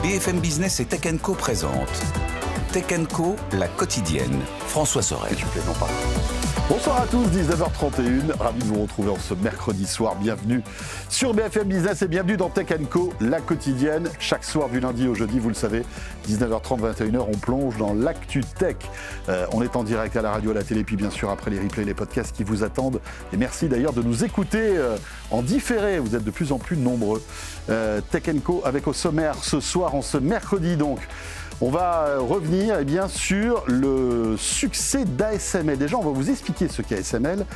BFM Business et Tech Co présente Tech Co, la quotidienne. François Sorel. Bonsoir à tous, 19h31, ravi de vous retrouver en ce mercredi soir. Bienvenue sur BFM Business et bienvenue dans Tech Co, la quotidienne. Chaque soir du lundi au jeudi, vous le savez, 19h30, 21h, on plonge dans l'actu tech. On est en direct à la radio, à la télé, puis bien sûr après les replays, les podcasts qui vous attendent. Et merci d'ailleurs de nous écouter en différé, vous êtes de plus en plus nombreux. Tech Co avec au sommaire ce soir, en ce mercredi donc. On va revenir sur le succès d'ASML. Déjà, on va vous expliquer ce qu'est ASML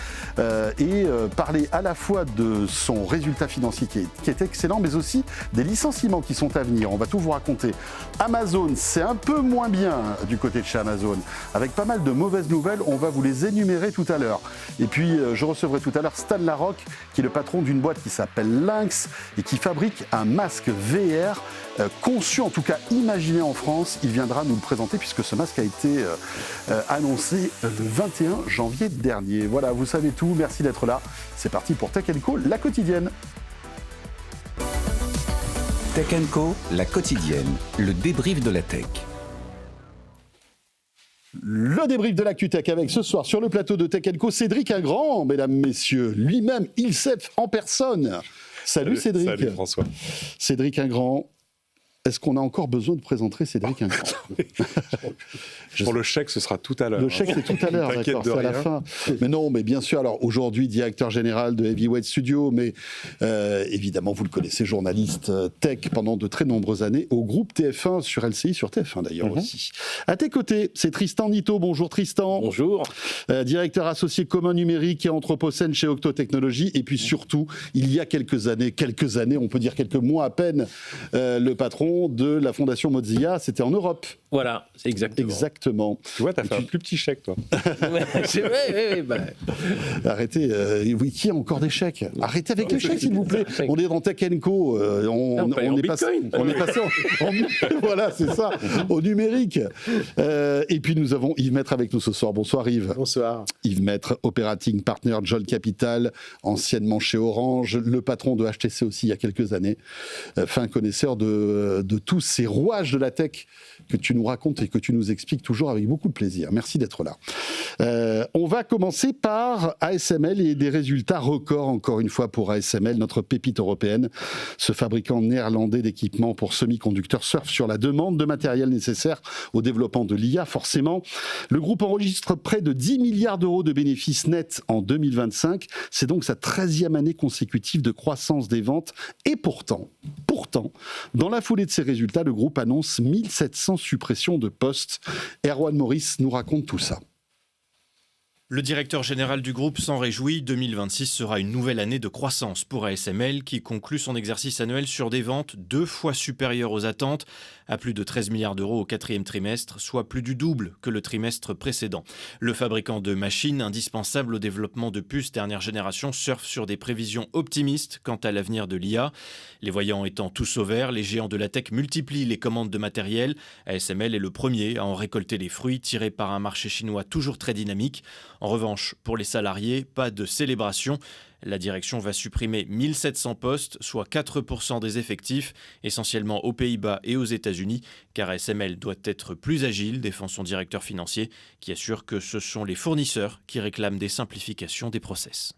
et parler à la fois de son résultat financier qui est excellent, mais aussi des licenciements qui sont à venir. On va tout vous raconter. Amazon, c'est un peu moins bien du côté de chez Amazon, avec pas mal de mauvaises nouvelles. On va vous les énumérer tout à l'heure. Et puis, je recevrai tout à l'heure Stan Larocque, qui est le patron d'une boîte qui s'appelle Lynx et qui fabrique un masque VR conçu, en tout cas imaginé en France. Il viendra nous le présenter puisque ce masque a été annoncé le 21 janvier dernier. Voilà, vous savez tout, merci d'être là. C'est parti pour Tech Co, la quotidienne. Tech Co, la quotidienne, le débrief de la tech. Le débrief de l'actu tech avec ce soir sur le plateau de Tech Co, Cédric Ingrand, mesdames, messieurs, lui-même, ILSEF en personne. Salut Cédric. Salut François. Cédric Ingrand. Est-ce qu'on a encore besoin de présenter Cédric Ingrand ? Pour le chèque, ce sera tout à l'heure. Le chèque, c'est tout à l'heure, d'accord, c'est à la fin. Mais non, mais bien sûr, alors aujourd'hui, directeur général de Heavyweight Studio, mais évidemment, vous le connaissez, journaliste tech pendant de très nombreuses années, au groupe TF1 sur LCI, sur TF1 d'ailleurs aussi. À tes côtés, c'est Tristan Nitto. Bonjour Tristan. Bonjour. Directeur associé commun numérique et anthropocène chez Octo Technologies. Et puis surtout, il y a quelques années, on peut dire quelques mois à peine, le patron de la fondation Mozilla, c'était en Europe. Voilà, c'est exactement. Tu vois, t'as fait un plus petit chèque, toi. C'est vrai, oui. Arrêtez, oui, qui a encore des chèques ? Arrêtez avec les chèques, s'il vous plaît. On est dans Tech Co, on est passé voilà, c'est ça, au numérique. Et puis nous avons Yves Maître avec nous ce soir. Bonsoir Yves. Bonsoir. Yves Maître, operating partner Jolt Capital, anciennement chez Orange, le patron de HTC aussi il y a quelques années, fin connaisseur de tous ces rouages de la tech que tu nous racontes et que tu nous expliques toujours avec beaucoup de plaisir. Merci d'être là. On va commencer par ASML et des résultats records, encore une fois, pour ASML, notre pépite européenne. Ce fabricant néerlandais d'équipements pour semi-conducteurs surfe sur la demande de matériel nécessaire au développement de l'IA, forcément. Le groupe enregistre près de 10 milliards d'euros de bénéfices nets en 2025. C'est donc sa 13e année consécutive de croissance des ventes. Et pourtant, dans la foulée de ces résultats, le groupe annonce 1700 suppressions de postes. Erwan Maurice nous raconte tout ça. Le directeur général du groupe s'en réjouit. 2026 sera une nouvelle année de croissance pour ASML qui conclut son exercice annuel sur des ventes 2 fois supérieures aux attentes, à plus de 13 milliards d'euros au 4e trimestre, soit plus du double que le trimestre précédent. Le fabricant de machines indispensables au développement de puces dernière génération surfe sur des prévisions optimistes quant à l'avenir de l'IA. Les voyants étant tous au vert, les géants de la tech multiplient les commandes de matériel. ASML est le premier à en récolter les fruits, tiré par un marché chinois toujours très dynamique. En revanche, pour les salariés, pas de célébration. La direction va supprimer 1700 postes, soit 4% des effectifs, essentiellement aux Pays-Bas et aux États-Unis, car ASML doit être plus agile, défend son directeur financier, qui assure que ce sont les fournisseurs qui réclament des simplifications des process.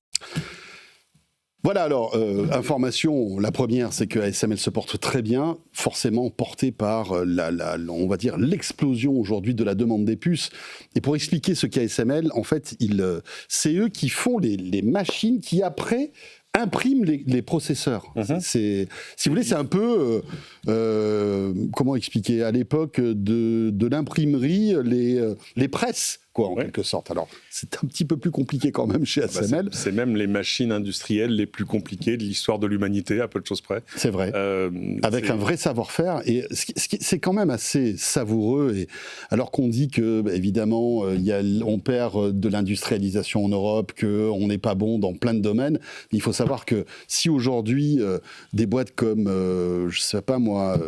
Voilà, alors, information, la première, c'est que ASML se porte très bien, forcément porté par, on va dire, l'explosion aujourd'hui de la demande des puces. Et pour expliquer ce qu'est ASML, en fait, c'est eux qui font les machines qui, après, impriment les processeurs. Si vous voulez, c'est un peu, comment expliquer, à l'époque de l'imprimerie, les presses, quoi, en quelque sorte. Alors, c'est un petit peu plus compliqué quand même chez ASML. C'est même les machines industrielles les plus compliquées de l'histoire de l'humanité, à peu de choses près. C'est vrai. Avec un vrai savoir-faire. Et c'est quand même assez savoureux. Et alors qu'on dit que, évidemment, on perd de l'industrialisation en Europe, qu'on n'est pas bon dans plein de domaines, il faut savoir que si aujourd'hui, des boîtes comme, je ne sais pas moi,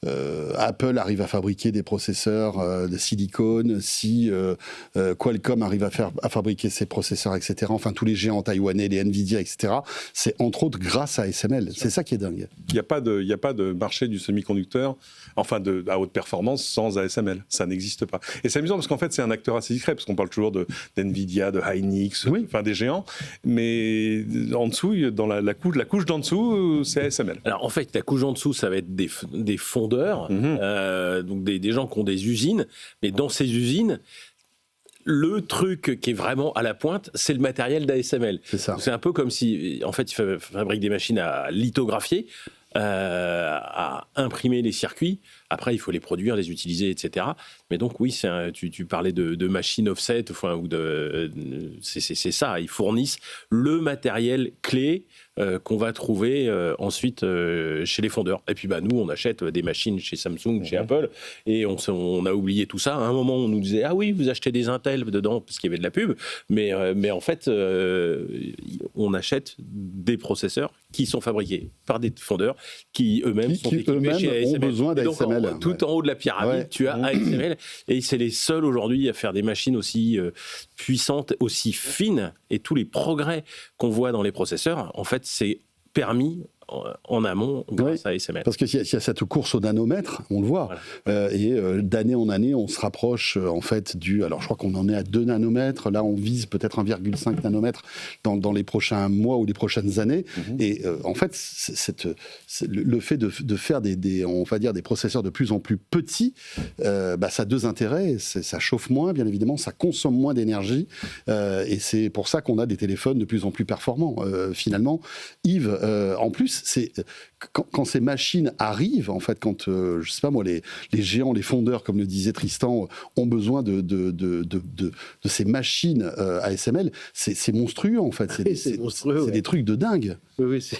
Apple arrive à fabriquer des processeurs de silicone, si Qualcomm arrive à fabriquer ses processeurs, etc. Enfin, tous les géants taïwanais, les Nvidia, etc. C'est entre autres grâce à ASML. C'est ça qui est dingue. Il n'y a pas de marché du semi-conducteur, enfin à haute performance, sans ASML. Ça n'existe pas. Et c'est amusant parce qu'en fait, c'est un acteur assez discret, parce qu'on parle toujours d'Nvidia, de Hynix, enfin des géants. Mais en dessous, dans la couche d'en dessous, c'est ASML. Alors en fait, la couche en dessous, ça va être des fondeurs, donc des gens qui ont des usines. Mais dans ces usines, le truc qui est vraiment à la pointe, c'est le matériel d'ASML. C'est ça. C'est un peu comme si, en fait, ils fabriquent des machines à lithographier, à imprimer les circuits. Après, il faut les produire, les utiliser, etc. Mais donc, oui, tu parlais de machines offset, c'est ça. Ils fournissent le matériel clé qu'on va trouver ensuite chez les fondeurs. Et puis, nous, on achète des machines chez Samsung, chez Apple, et on a oublié tout ça. À un moment, on nous disait « Ah oui, vous achetez des Intel dedans », parce qu'il y avait de la pub. Mais en fait, on achète des processeurs qui sont fabriqués par des fondeurs qui eux-mêmes sont équipés chez ASML. Ont besoin d'ASML. Tout en haut de la pyramide, tu as ASML, et c'est les seuls aujourd'hui à faire des machines aussi puissantes, aussi fines, et tous les progrès qu'on voit dans les processeurs, en fait, c'est permis en amont grâce à ASML. Parce qu'il y a cette course au nanomètre, on le voit, et d'année en année, on se rapproche en fait alors je crois qu'on en est à 2 nanomètres, là on vise peut-être 1,5 nanomètre dans les prochains mois ou les prochaines années, et en fait, le fait de faire on va dire des processeurs de plus en plus petits, ça a 2 intérêts, ça chauffe moins, bien évidemment, ça consomme moins d'énergie, et c'est pour ça qu'on a des téléphones de plus en plus performants. Finalement, Yves, en plus, c'est quand ces machines arrivent, en fait, quand je sais pas moi, les géants, les fondeurs, comme le disait Tristan, ont besoin de ces machines ASML, c'est monstrueux en fait. C'est monstrueux. C'est des trucs de dingue. Oui, ça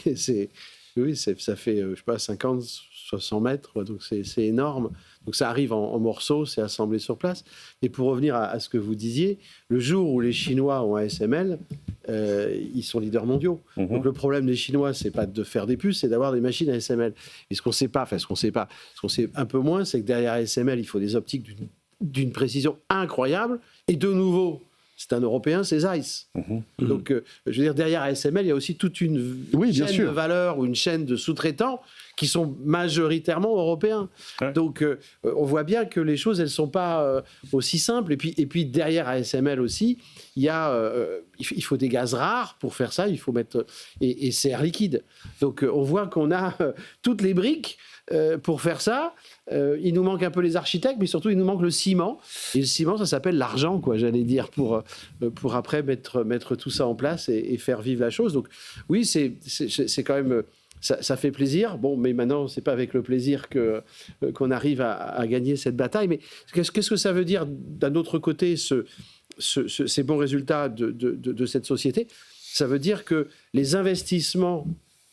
fait je sais pas 50, 60 mètres, donc c'est énorme. Donc ça arrive en morceaux, c'est assemblé sur place. Et pour revenir à ce que vous disiez, le jour où les Chinois ont ASML, ils sont leaders mondiaux. Donc le problème des Chinois, c'est pas de faire des puces, c'est d'avoir des machines ASML. Et ce qu'on sait un peu moins, c'est que derrière ASML, il faut des optiques d'une précision incroyable. Et de nouveau, c'est un Européen, c'est Zeiss. Donc, je veux dire, derrière ASML, il y a aussi toute une chaîne de valeur ou une chaîne de sous-traitants qui sont majoritairement européens. Ouais. Donc, on voit bien que les choses, elles ne sont pas aussi simples. Et puis, derrière ASML aussi, il faut des gaz rares pour faire ça. Il faut mettre... Et c'est air liquide. Donc, on voit qu'on a toutes les briques pour faire ça. Il nous manque un peu les architectes, mais surtout, il nous manque le ciment. Et le ciment, ça s'appelle l'argent, quoi, j'allais dire, pour après mettre tout ça en place et faire vivre la chose. Donc, oui, c'est quand même... Ça fait plaisir. Bon, mais maintenant, c'est pas avec le plaisir qu'on arrive à gagner cette bataille. Mais qu'est-ce que ça veut dire, d'un autre côté, ces bons résultats de cette société? Ça veut dire que les investissements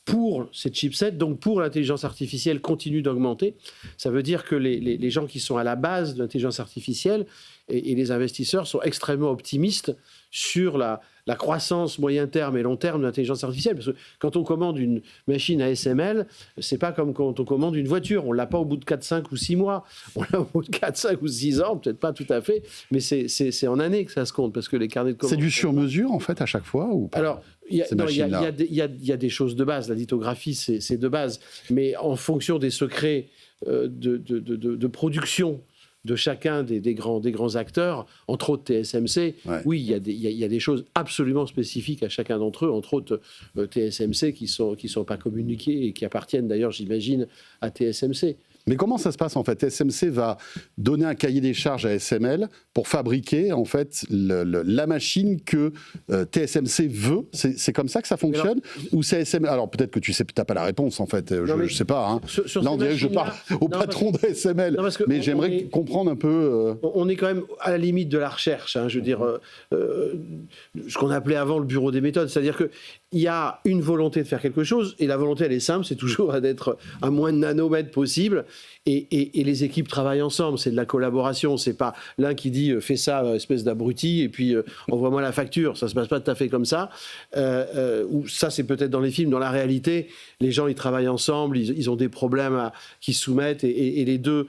pour ces chipsets, donc pour l'intelligence artificielle, continuent d'augmenter. Ça veut dire que les gens qui sont à la base de l'intelligence artificielle et les investisseurs sont extrêmement optimistes sur la croissance moyen terme et long terme de l'intelligence artificielle. Parce que quand on commande une machine ASML, c'est pas comme quand on commande une voiture. On l'a pas au bout de 4, 5 ou 6 mois. On l'a au bout de 4, 5 ou 6 ans, peut-être pas tout à fait, mais c'est en années que ça se compte, parce que les carnets de commandes... C'est du sur-mesure, en fait, à chaque fois ou pas? Alors, il y a des choses de base. La lithographie, c'est de base. Mais en fonction des secrets de production de chacun des grands acteurs, entre autres TSMC, oui, il y a des choses absolument spécifiques à chacun d'entre eux, entre autres TSMC qui sont pas communiquées et qui appartiennent d'ailleurs, j'imagine, à TSMC. Mais comment ça se passe en fait? TSMC va donner un cahier des charges à ASML pour fabriquer en fait la machine que TSMC veut. C'est comme ça que ça fonctionne? Ou c'est ASML? Alors peut-être que tu n'as pas la réponse en fait. Je sais pas. Hein. Là on dirait que je parle au patron d'ASML. Mais j'aimerais comprendre un peu. On est quand même à la limite de la recherche. Hein, je veux dire, ce qu'on appelait avant le bureau des méthodes. C'est-à-dire que il y a une volonté de faire quelque chose, et la volonté, elle est simple, c'est toujours d'être à moins de nanomètres possible. et les équipes travaillent ensemble. C'est de la collaboration. C'est pas l'un qui dit fais ça, espèce d'abruti, et puis envoie-moi la facture. Ça se passe pas tout à fait comme ça. Ou ça, c'est peut-être dans les films. Dans la réalité, les gens ils travaillent ensemble. Ils ont des problèmes qui soumettent, et les deux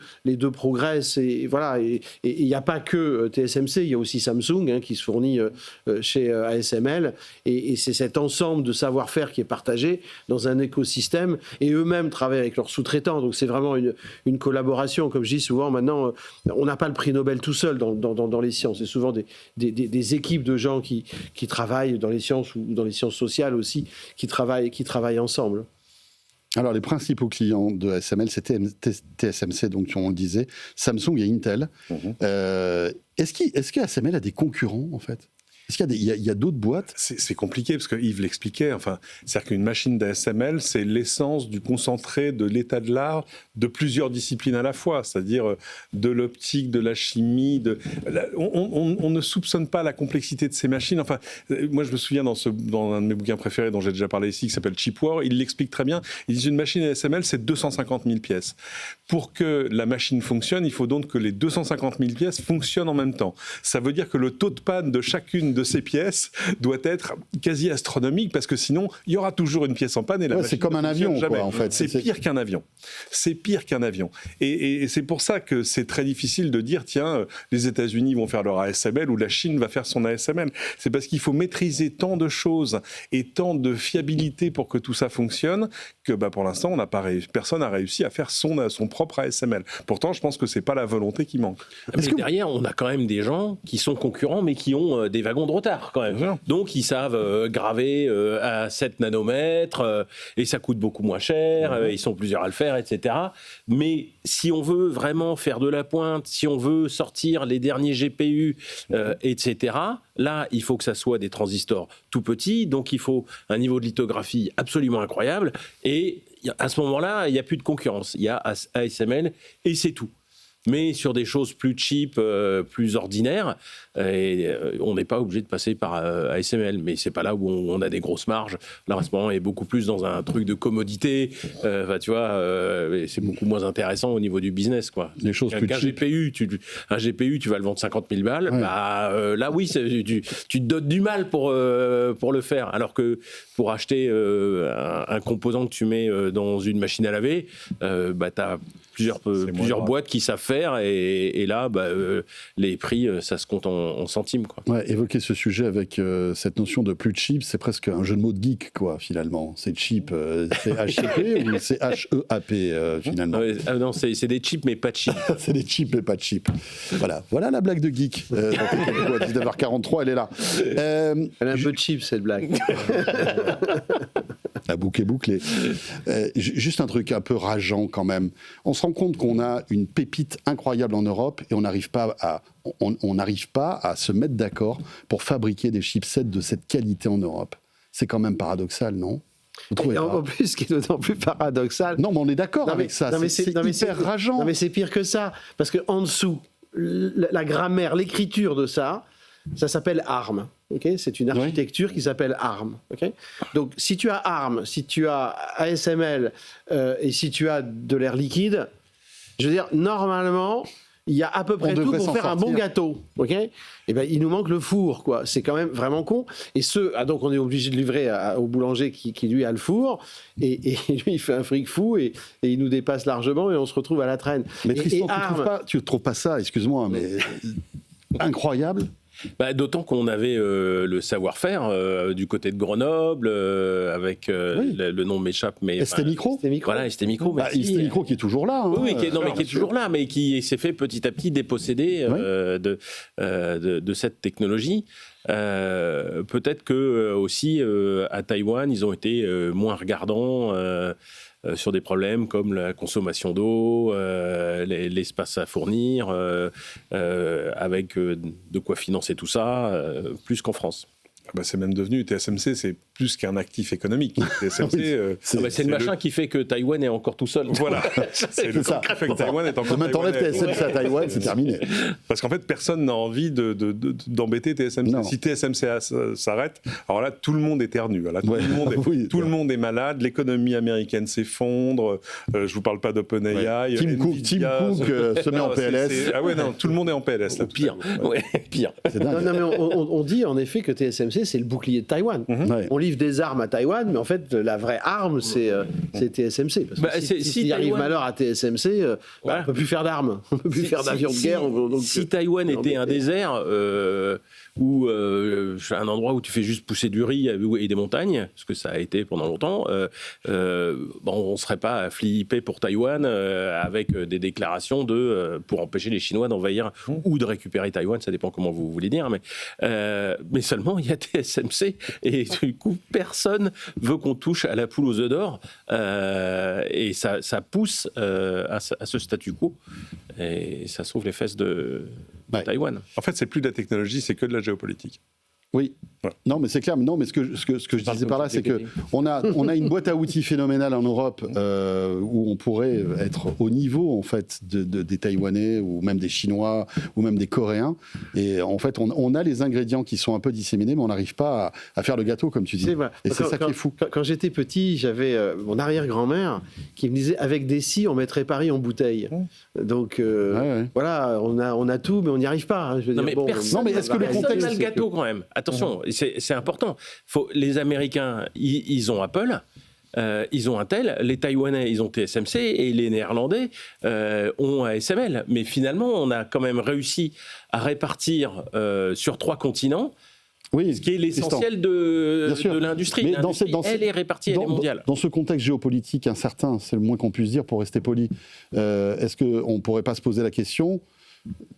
progressent. Et voilà. Et il n'y a pas que TSMC. Il y a aussi Samsung qui se fournit chez ASML. Et c'est cet ensemble de savoir-faire qui est partagé dans un écosystème. Et eux-mêmes travaillent avec leurs sous-traitants. Donc c'est vraiment une collaboration. Comme je dis souvent, maintenant, on n'a pas le prix Nobel tout seul dans les sciences. C'est souvent des équipes de gens qui travaillent dans les sciences ou dans les sciences sociales aussi, qui travaillent ensemble. Alors, les principaux clients de ASML, c'était TSMC, donc on le disait, Samsung et Intel. Est-ce qu'ASML a des concurrents, en fait ? Est-ce qu'il y a d'autres boîtes ? C'est compliqué, parce que Yves l'expliquait. Enfin, c'est-à-dire qu'une machine d'ASML, c'est l'essence du concentré de l'état de l'art de plusieurs disciplines à la fois, c'est-à-dire de l'optique, de la chimie. On ne soupçonne pas la complexité de ces machines. Enfin, moi, je me souviens dans un de mes bouquins préférés dont j'ai déjà parlé ici, qui s'appelle Chip War, il l'explique très bien. Il dit une machine ASML, c'est 250 000 pièces. Pour que la machine fonctionne, il faut donc que les 250 000 pièces fonctionnent en même temps. Ça veut dire que le taux de panne de chacune de ces pièces doit être quasi astronomique, parce que sinon, il y aura toujours une pièce en panne et la machine c'est comme un avion, quoi, en fait. C'est pire qu'un avion. C'est pire qu'un avion. Et c'est pour ça que c'est très difficile de dire, tiens, les États-Unis vont faire leur ASML ou la Chine va faire son ASML. C'est parce qu'il faut maîtriser tant de choses et tant de fiabilité pour que tout ça fonctionne que pour l'instant, personne n'a réussi à faire son propre ASML. Pourtant, je pense que c'est pas la volonté qui manque. Mais derrière, on a quand même des gens qui sont concurrents, mais qui ont des wagons de retard quand même. Donc ils savent graver à 7 nanomètres et ça coûte beaucoup moins cher, ils sont plusieurs à le faire, etc. Mais si on veut vraiment faire de la pointe, si on veut sortir les derniers GPU, etc., là, il faut que ça soit des transistors tout petits, donc il faut un niveau de lithographie absolument incroyable, et à ce moment-là, il n'y a plus de concurrence. Il y a ASML et c'est tout. Mais sur des choses plus cheap, plus ordinaires, on n'est pas obligé de passer par ASML. Mais c'est pas là où on a des grosses marges. Là, à ce moment, on est beaucoup plus dans un truc de commodité. Tu vois, c'est beaucoup moins intéressant au niveau du business, quoi. Les choses plus cheap. Un GPU, tu vas le vendre 50 000 balles. Ouais. Là, oui, tu te donnes du mal pour le faire. Alors que pour acheter un composant que tu mets dans une machine à laver, tu as plusieurs boîtes qui savent faire, et là, les prix, ça se compte en centimes, quoi. Ouais, évoquer ce sujet avec cette notion de plus cheap, c'est presque un jeu de mots de geek, quoi, finalement. C'est cheap, c'est HCP ou c'est HEAP, finalement? Non, c'est des chips, mais pas cheap. C'est des chips, mais pas cheap. Voilà la blague de geek. À 19h43, elle est là. Elle est un peu cheap, cette blague. La boucle est bouclée. Juste un truc un peu rageant quand même. On se rend compte qu'on a une pépite incroyable en Europe et on n'arrive pas à se mettre d'accord pour fabriquer des chipsets de cette qualité en Europe. C'est quand même paradoxal, non? En plus, ce qui est d'autant plus paradoxal... Non, mais on est d'accord avec ça. C'est hyper rageant. Non, mais c'est pire que ça. Parce qu'en dessous, la grammaire, l'écriture de ça s'appelle ARM. Okay, c'est une architecture qui s'appelle ARM. Okay, donc, si tu as ARM, si tu as ASML et si tu as de l'air liquide, je veux dire, normalement, il y a à peu près tout pour faire un bon gâteau. Okay, et ben, il nous manque le four, quoi. C'est quand même vraiment con. Et donc, on est obligé de livrer au boulanger qui lui, a le four. Et lui, il fait un fric fou et il nous dépasse largement et on se retrouve à la traîne. Mais Tristan, tu ne trouves pas ça, excuse-moi, mais incroyable? D'autant qu'on avait le savoir-faire du côté de Grenoble, avec le nom m'échappe, mais ST Micro. Voilà, ST Micro. ST Micro qui est toujours là. Oui, qui est toujours là, mais qui s'est fait petit à petit déposséder de cette technologie. Peut-être que aussi à Taïwan, ils ont été moins regardants. Sur des problèmes comme la consommation d'eau, l'espace à fournir, avec de quoi financer tout ça, plus qu'en France. C'est même devenu, TSMC, c'est plus qu'un actif économique. TSMC, c'est le machin qui fait que Taïwan est encore tout seul. Voilà, c'est le ça. Qui fait que Taïwan est encore Demain, t'enlèves TSMC à Taïwan, c'est terminé. Parce qu'en fait, personne n'a envie d'embêter TSMC. Non. Si TSMC s'arrête, alors là, tout le monde éternue. Là, tout le monde est malade, l'économie américaine s'effondre, je ne vous parle pas d'OpenAI. Tim Cook se met en PLS. Tout le monde est en PLS. Là, pire. Pire. C'est dingue. Non, mais on dit en effet que TSMC, c'est le bouclier de Taïwan. On livre des armes à Taïwan, mais en fait, la vraie arme, c'est TSMC. Parce que s'il arrive malheur à TSMC, on ne peut plus faire d'armes, on ne peut plus faire d'avions de guerre. Si Taïwan était un désert, ou un endroit où tu fais juste pousser du riz et des montagnes, ce que ça a été pendant longtemps, on ne serait pas flippé pour Taïwan avec des déclarations pour empêcher les Chinois d'envahir ou de récupérer Taïwan, ça dépend comment vous voulez dire, mais seulement il y a TSMC et du coup personne veut qu'on touche à la poule aux œufs d'or et ça pousse à ce statu quo et ça sauve les fesses de Taïwan. En fait, c'est plus de la technologie, c'est que de la géopolitique. Oui. Ouais. Non, mais c'est clair. Non, mais ce que je disais par là, c'est que on a une boîte à outils phénoménale en Europe où on pourrait être au niveau en fait des Taïwanais ou même des Chinois ou même des Coréens. Et en fait, on a les ingrédients qui sont un peu disséminés, mais on n'arrive pas à faire le gâteau comme tu dis. Et c'est ça qui est fou. Quand j'étais petit, j'avais mon arrière-grand-mère qui me disait avec des scies, on mettrait Paris en bouteille. Donc voilà, on a tout, mais on n'y arrive pas. Hein. Je veux dire, mais est-ce que le contexte a le gâteau quand même? Attention, c'est important. Les Américains, ils ont Apple, ils ont Intel, les Taïwanais, ils ont TSMC, et les Néerlandais ont ASML. Mais finalement, on a quand même réussi à répartir sur 3 continents. Oui, ce qui est l'essentiel de l'industrie. Mais elle est répartie, elle est mondiale. Dans ce contexte géopolitique incertain, c'est le moins qu'on puisse dire pour rester poli, est-ce qu'on ne pourrait pas se poser la question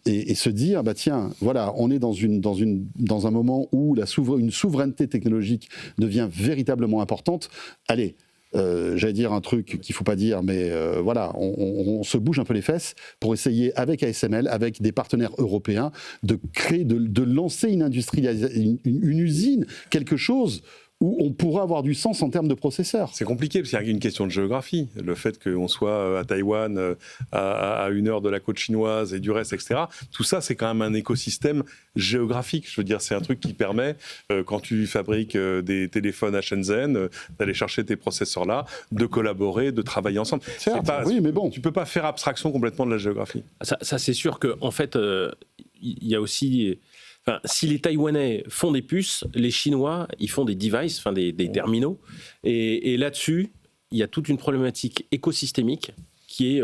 et se dire, tiens, voilà, on est dans un moment où une souveraineté technologique devient véritablement importante. Allez, j'allais dire un truc qu'il ne faut pas dire, mais voilà, on se bouge un peu les fesses pour essayer, avec ASML, avec des partenaires européens, de créer, de lancer une industrie, une usine, quelque chose où on pourra avoir du sens en termes de processeurs. C'est compliqué, parce qu'il y a une question de géographie. Le fait qu'on soit à Taïwan, à 1 heure de la côte chinoise et du reste, etc., tout ça, c'est quand même un écosystème géographique. Je veux dire, c'est un truc qui permet, quand tu fabriques des téléphones à Shenzhen, d'aller chercher tes processeurs là, de collaborer, de travailler ensemble. Oui, mais bon. Tu ne peux pas faire abstraction complètement de la géographie. Ça c'est sûr qu'en fait, il y a aussi... si les Taïwanais font des puces, les Chinois, ils font des devices, des terminaux. Et là-dessus, il y a toute une problématique écosystémique qui est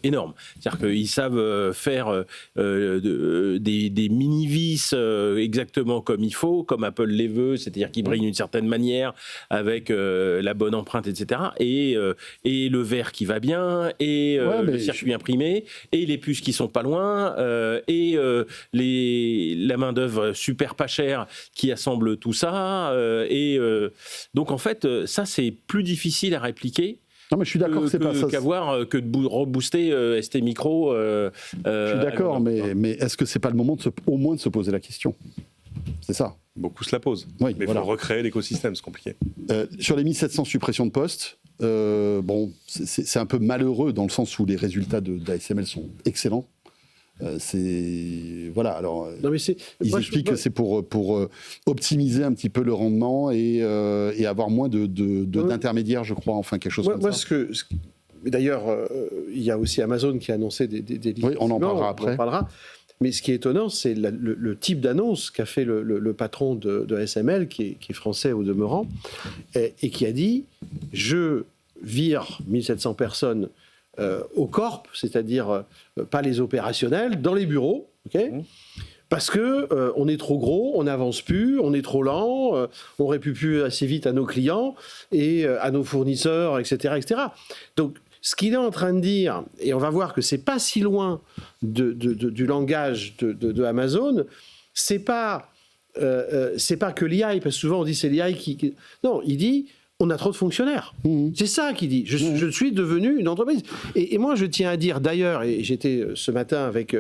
énorme. C'est-à-dire qu'ils savent faire des mini-vis exactement comme il faut, comme Apple les veut, c'est-à-dire qu'ils brillent d'une certaine manière, avec la bonne empreinte, etc. Et le verre qui va bien, et le circuit imprimé, et les puces qui sont pas loin, et la main-d'œuvre super pas chère qui assemble tout ça. Donc en fait, ça c'est plus difficile à répliquer. Non, mais je suis d'accord, c'est pas ça. Que de rebooster ST Micro. Je suis d'accord, mais est-ce que c'est pas le moment au moins de se poser la question? C'est ça. Beaucoup se la posent. Oui, mais il faut recréer l'écosystème, c'est compliqué. Sur les 1700 suppressions de postes, c'est un peu malheureux dans le sens où les résultats d'ASML sont excellents. Voilà, alors ils expliquent que c'est pour optimiser un petit peu le rendement et avoir moins d'intermédiaires, je crois, enfin quelque chose comme ça. D'ailleurs, il y a aussi Amazon qui a annoncé des oui, on en parlera après. Mais ce qui est étonnant, c'est le type d'annonce qu'a fait le patron de ASML, qui est français au demeurant, et qui a dit « Je vire 1700 personnes au corp, c'est-à-dire pas les opérationnels, dans les bureaux, parce que on est trop gros, on n'avance plus, on est trop lent, on répond plus assez vite à nos clients et à nos fournisseurs, etc., etc. » Donc, ce qu'il est en train de dire, et on va voir que c'est pas si loin du langage de Amazon, c'est pas que l'IA, parce que souvent on dit c'est l'IA qui... Non, il dit... On a trop de fonctionnaires. C'est ça qu'il dit. Je suis devenu une entreprise. Et moi, je tiens à dire d'ailleurs, et j'étais ce matin avec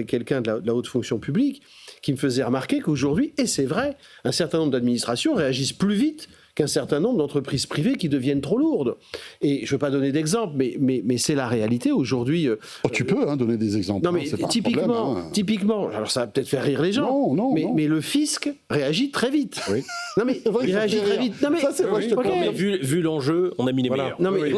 quelqu'un de la haute fonction publique, qui me faisait remarquer qu'aujourd'hui, et c'est vrai, un certain nombre d'administrations réagissent plus vite qu'un certain nombre d'entreprises privées qui deviennent trop lourdes. Et je ne veux pas donner d'exemple, mais c'est la réalité aujourd'hui. Tu peux donner des exemples. Non, mais c'est pas typiquement, alors ça va peut-être faire rire les gens, non. Mais le fisc réagit très vite. Oui. Non, mais il réagit très vite. Non, mais, ça, c'est vrai, je te okay. comprends. Vu l'enjeu, on a mis les meilleurs. Non, mais,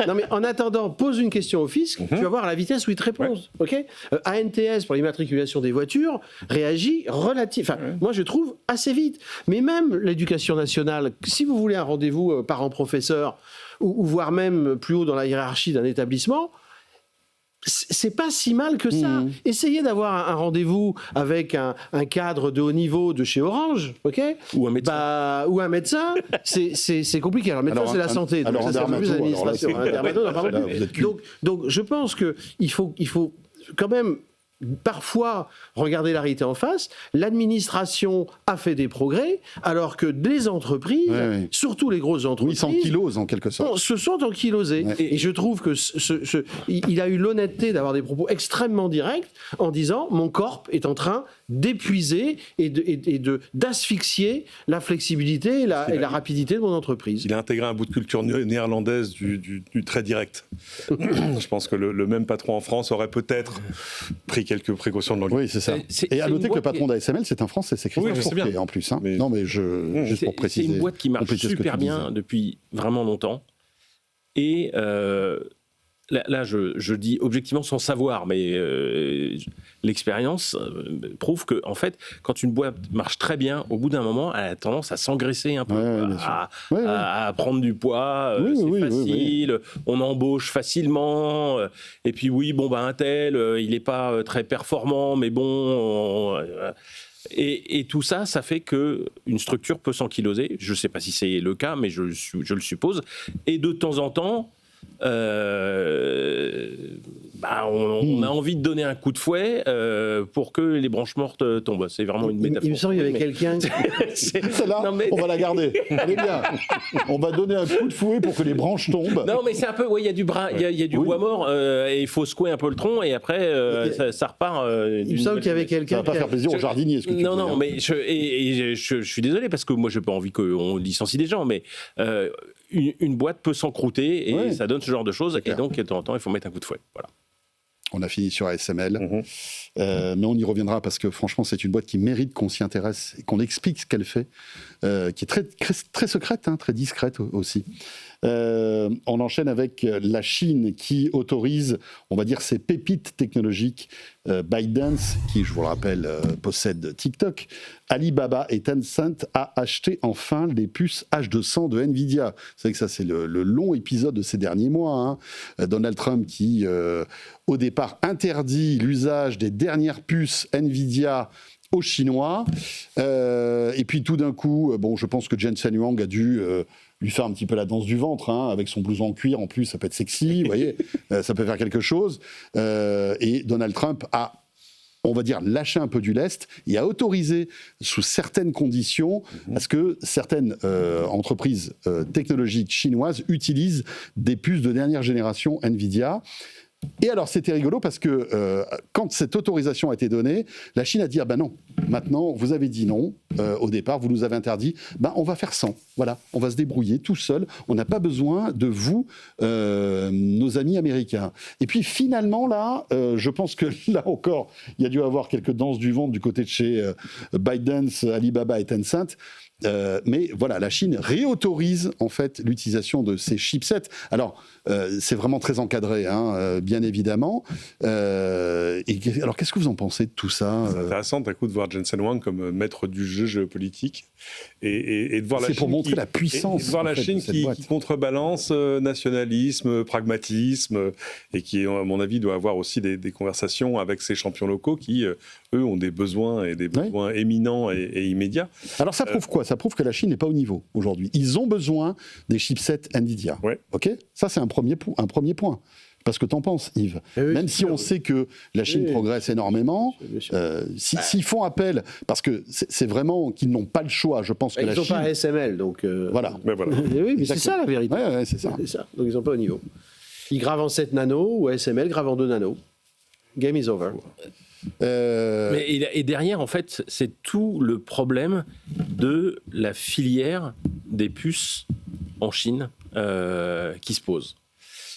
non, mais en attendant, pose une question au fisc, tu vas voir la vitesse où il te répond. Okay. ANTS, pour l'immatriculation des voitures, réagit moi je trouve assez vite. Mais même l'éducation nationale, si vous voulez un rendez-vous parent-professeur, ou voire même plus haut dans la hiérarchie d'un établissement, c'est pas si mal que ça. Essayez d'avoir un rendez-vous avec un cadre de haut niveau de chez Orange, ok ? Ou un médecin. Ou un médecin, c'est compliqué. Alors, médecin, c'est la santé. Donc, ça, c'est un peu plus l'administration. Donc, je pense qu'il faut quand même parfois regarder la réalité en face. L'administration a fait des progrès, alors que les entreprises, surtout les grosses entreprises, s'ankylosent en quelque sorte. Se sont ankylosées. Et je trouve que il a eu l'honnêteté d'avoir des propos extrêmement directs en disant « Mon corps est en train d'épuiser et d'asphyxier la flexibilité et la rapidité de mon entreprise. » Il a intégré un bout de culture néerlandaise du très direct. Je pense que le même patron en France aurait peut-être pris quelques précautions de l'anglais. Oui, c'est ça. Et à noter que le patron d'ASML, c'est un Français, c'est Christophe Fourquet en plus. Mais... Non, mais juste pour préciser. C'est une boîte qui marche super bien depuis vraiment longtemps. Et là, je dis objectivement sans savoir, mais l'expérience prouve que, en fait, quand une boîte marche très bien, au bout d'un moment, elle a tendance à s'engraisser un peu, à prendre du poids. C'est facile, on embauche facilement. Et puis un tel, il n'est pas très performant, mais bon. Et tout ça, ça fait qu'une structure peut s'ankyloser. Je ne sais pas si c'est le cas, mais je le suppose. Et de temps en temps, on a envie de donner un coup de fouet pour que les branches mortes tombent. C'est vraiment une métaphore. Il me semble qu'il y avait quelqu'un... Celle-là, on va la garder. Elle est bien. On va donner un coup de fouet pour que les branches tombent. Non, mais c'est un peu... il y a du bois mort et il faut secouer un peu le tronc et après, ça repart. Il me semble qu'il y avait quelqu'un... Ça va pas faire plaisir aux jardiniers, ce que tu dis. Non, mais je suis désolé parce que moi, je n'ai pas envie qu'on licencie des gens, mais... Une boîte peut s'encrouter et ça donne ce genre de choses. Et donc, de temps en temps, il faut mettre un coup de fouet. Voilà. On a fini sur ASML, mais on y reviendra parce que franchement, c'est une boîte qui mérite qu'on s'y intéresse et qu'on explique ce qu'elle fait, qui est très, très secrète, très discrète aussi. On enchaîne avec la Chine qui autorise, on va dire, ses pépites technologiques. ByteDance, qui, je vous le rappelle, possède TikTok. Alibaba et Tencent a acheté enfin les puces H200 de Nvidia. Vous savez que ça, c'est le long épisode de ces derniers mois. Donald Trump qui, au départ, interdit l'usage des dernières puces Nvidia aux Chinois. Et puis tout d'un coup, je pense que Jensen Huang a dû lui faire un petit peu la danse du ventre, avec son blouson en cuir en plus, ça peut être sexy, vous voyez, ça peut faire quelque chose. Et Donald Trump a, on va dire, lâché un peu du lest et a autorisé, sous certaines conditions, à ce que certaines entreprises technologiques chinoises utilisent des puces de dernière génération Nvidia. Et alors, c'était rigolo parce que quand cette autorisation a été donnée, la Chine a dit « Ah ben non, maintenant, vous avez dit non, au départ, vous nous avez interdit, on va faire sans. Voilà, on va se débrouiller tout seul, on n'a pas besoin de vous, nos amis américains. » Et puis finalement, là, je pense que là encore, il y a dû avoir quelques danses du ventre du côté de chez ByteDance, Alibaba et Tencent. Mais voilà, la Chine réautorise en fait l'utilisation de ces chipsets. Alors, c'est vraiment très encadré, bien évidemment. Alors, qu'est-ce que vous en pensez de tout ça C'est intéressant d'un coup de voir Jensen Huang comme maître du jeu géopolitique et de voir la Chine. C'est pour montrer la puissance. Et de voir la Chine qui contrebalance nationalisme, pragmatisme et qui, à mon avis, doit avoir aussi des conversations avec ces champions locaux qui, eux, ont des besoins et des besoins éminents et immédiats. Alors, ça prouve quoi ? Ça prouve que la Chine n'est pas au niveau aujourd'hui. Ils ont besoin des chipsets Nvidia. Ok ? Ça, c'est un premier point. Parce que t'en penses, Yves. Même si on sait que la Chine progresse énormément, s'ils font appel, parce que c'est vraiment qu'ils n'ont pas le choix, je pense que la Chine... Ils n'ont pas ASML, donc... Voilà. Oui, mais c'est ça la vérité. C'est ça. Donc ils ne sont pas au niveau. Ils gravent en 7 nanos, ou ASML grave en 2 nanos. Game is over. Et derrière, en fait, c'est tout le problème de la filière des puces en Chine qui se pose.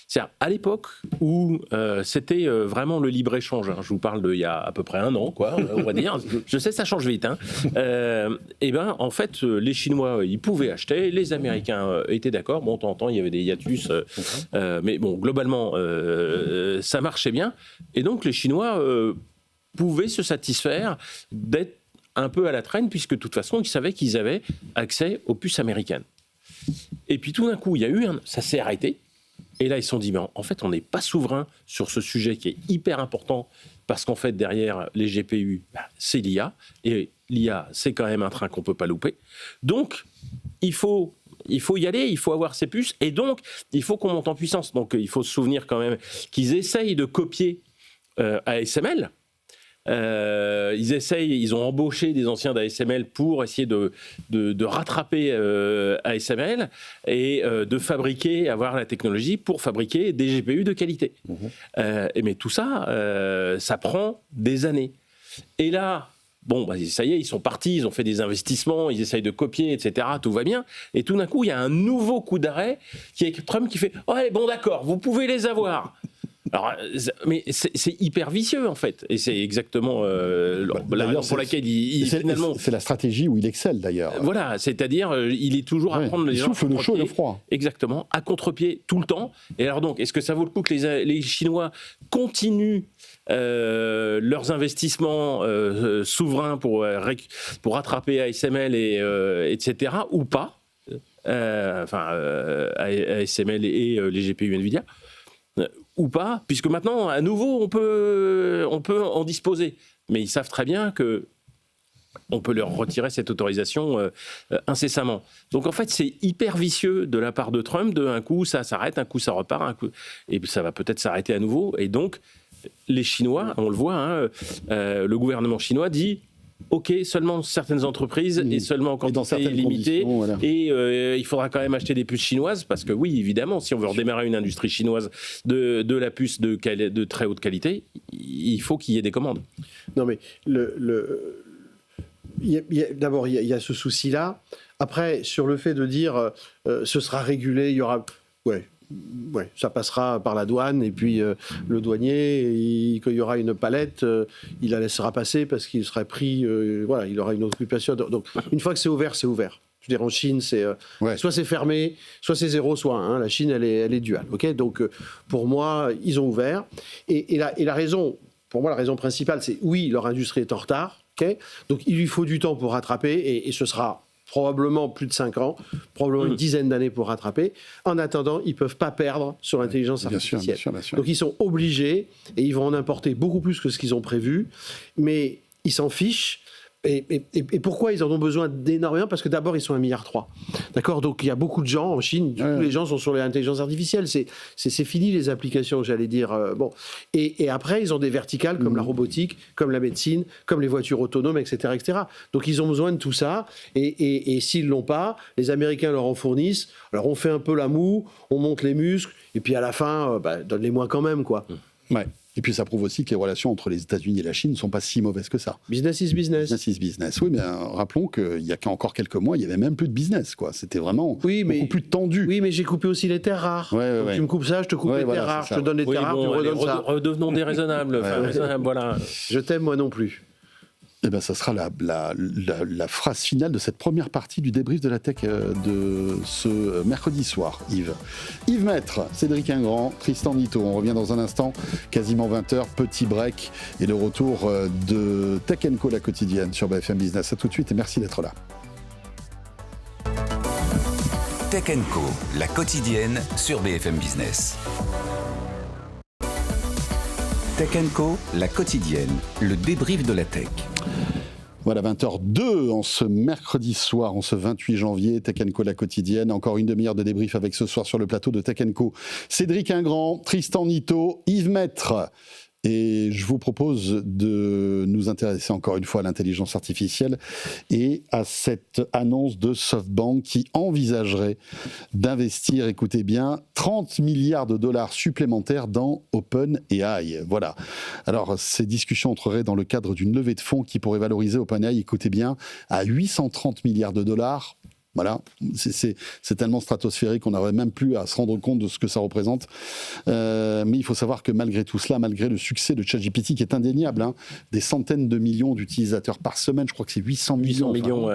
C'est-à-dire, à l'époque où c'était vraiment le libre-échange, je vous parle d'il y a à peu près un an, quoi, on va dire, je sais, ça change vite, et ben, en fait, les Chinois, ils pouvaient acheter, les Américains étaient d'accord, bon, de temps en temps, il y avait des hiatus, mais bon, globalement, ça marchait bien, et donc les Chinois pouvaient se satisfaire d'être un peu à la traîne, puisque de toute façon, ils savaient qu'ils avaient accès aux puces américaines. Et puis tout d'un coup, il y a eu ça s'est arrêté. Et là, ils se sont dit, mais en fait, on n'est pas souverain sur ce sujet qui est hyper important, parce qu'en fait, derrière les GPU, c'est l'IA. Et l'IA, c'est quand même un train qu'on ne peut pas louper. Donc, il faut y aller, il faut avoir ces puces. Et donc, il faut qu'on monte en puissance. Donc, il faut se souvenir quand même qu'ils essayent de copier ASML. Ils ont embauché des anciens d'ASML pour essayer de rattraper ASML et de fabriquer, avoir la technologie pour fabriquer des GPU de qualité. Mais tout ça, ça prend des années. Et là, bon, ça y est, ils sont partis, ils ont fait des investissements, ils essayent de copier, etc. Tout va bien. Et tout d'un coup, il y a un nouveau coup d'arrêt qui est Trump qui fait « Ouais, bon d'accord, vous pouvez les avoir ». Alors, mais c'est hyper vicieux en fait, et c'est exactement la raison pour laquelle finalement. C'est la stratégie où il excelle d'ailleurs. Voilà, c'est-à-dire il est toujours à prendre les gens. Il souffle le chaud et le froid. Exactement, à contre-pied tout le temps. Et alors donc, est-ce que ça vaut le coup que les Chinois continuent leurs investissemment souverains pour rattraper ASML etc. ou pas, ASML et les GPU Nvidia. Ou pas, puisque maintenant, à nouveau, on peut en disposer. Mais ils savent très bien que on peut leur retirer cette autorisation incessamment. Donc en fait, c'est hyper vicieux de la part de Trump. Un coup, ça s'arrête, un coup, ça repart, et ça va peut-être s'arrêter à nouveau. Et donc, les Chinois, on le voit, le gouvernement chinois dit OK, seulement certaines entreprises et seulement en quantité limitée. Voilà. Et il faudra quand même acheter des puces chinoises parce que oui, évidemment, si on veut redémarrer une industrie chinoise de la puce de très haute qualité, il faut qu'il y ait des commandes. Non, mais d'abord, il y a ce souci-là. Après, sur le fait de dire ce sera régulé, il y aura... Ouais, ça passera par la douane et puis le douanier, quand il y aura une palette, il la laissera passer parce qu'il sera pris, il aura une occupation. Donc, une fois que c'est ouvert, c'est ouvert. Je veux dire, en Chine, c'est soit c'est fermé, soit c'est 0, soit 1. La Chine, elle est duale. Okay, donc, pour moi, ils ont ouvert. Et la raison, pour moi, la raison principale, c'est oui, leur industrie est en retard. Okay, donc, il lui faut du temps pour rattraper et ce sera probablement plus de 5 ans, probablement une dizaine d'années pour rattraper. En attendant, ils ne peuvent pas perdre sur l'intelligence artificielle. Bien sûr. Donc ils sont obligés, et ils vont en importer beaucoup plus que ce qu'ils ont prévu, mais ils s'en fichent. Et pourquoi ils en ont besoin d'énormément ? Parce que d'abord, ils sont 1,3 milliard. D'accord ? Donc, il y a beaucoup de gens en Chine, tous les gens sont sur l'intelligence artificielle. C'est fini les applications, j'allais dire. Et après, ils ont des verticales comme la robotique, comme la médecine, comme les voitures autonomes, etc. etc. Donc, ils ont besoin de tout ça. Et s'ils ne l'ont pas, les Américains leur en fournissent. Alors, on fait un peu la moue, on monte les muscles, et puis à la fin, donne-les-moi quand même, quoi. Ouais. Et puis ça prouve aussi que les relations entre les États-Unis et la Chine ne sont pas si mauvaises que ça. Business is business. Business is business. Oui, mais rappelons qu'il y a encore quelques mois, il n'y avait même plus de business, quoi. C'était vraiment beaucoup plus tendu. Oui, mais j'ai coupé aussi les terres rares. Tu me coupes ça, je te coupe les terres rares. Je te donne les terres rares, tu me redonnes ça. Redevenons déraisonnables. Voilà. Je t'aime, moi non plus. Eh bien, ça sera la phrase finale de cette première partie du débrief de la tech de ce mercredi soir, Yves. Yves Maître, Cédric Ingrand, Tristan Nitto. On revient dans un instant, quasiment 20h, petit break et le retour de Tech & Co, la quotidienne sur BFM Business. À tout de suite et merci d'être là. Tech & Co, la quotidienne sur BFM Business. Tech & Co, la quotidienne, le débrief de la tech. Voilà, 20h02 en ce mercredi soir, en ce 28 janvier, Tech & Co, la quotidienne. Encore une demi-heure de débrief avec ce soir sur le plateau de Tech & Co. Cédric Ingrand, Tristan Nitto, Yves Maître. Et je vous propose de nous intéresser encore une fois à l'intelligence artificielle et à cette annonce de SoftBank qui envisagerait d'investir, écoutez bien, 30 milliards de dollars supplémentaires dans OpenAI. Voilà. Alors, ces discussions entreraient dans le cadre d'une levée de fonds qui pourrait valoriser OpenAI, écoutez bien, à 830 milliards de dollars. Voilà, c'est tellement stratosphérique qu'on n'aurait même plus à se rendre compte de ce que ça représente. Mais il faut savoir que malgré tout cela, malgré le succès de ChatGPT qui est indéniable, des centaines de millions d'utilisateurs par semaine, je crois que c'est 800 millions. 800 millions,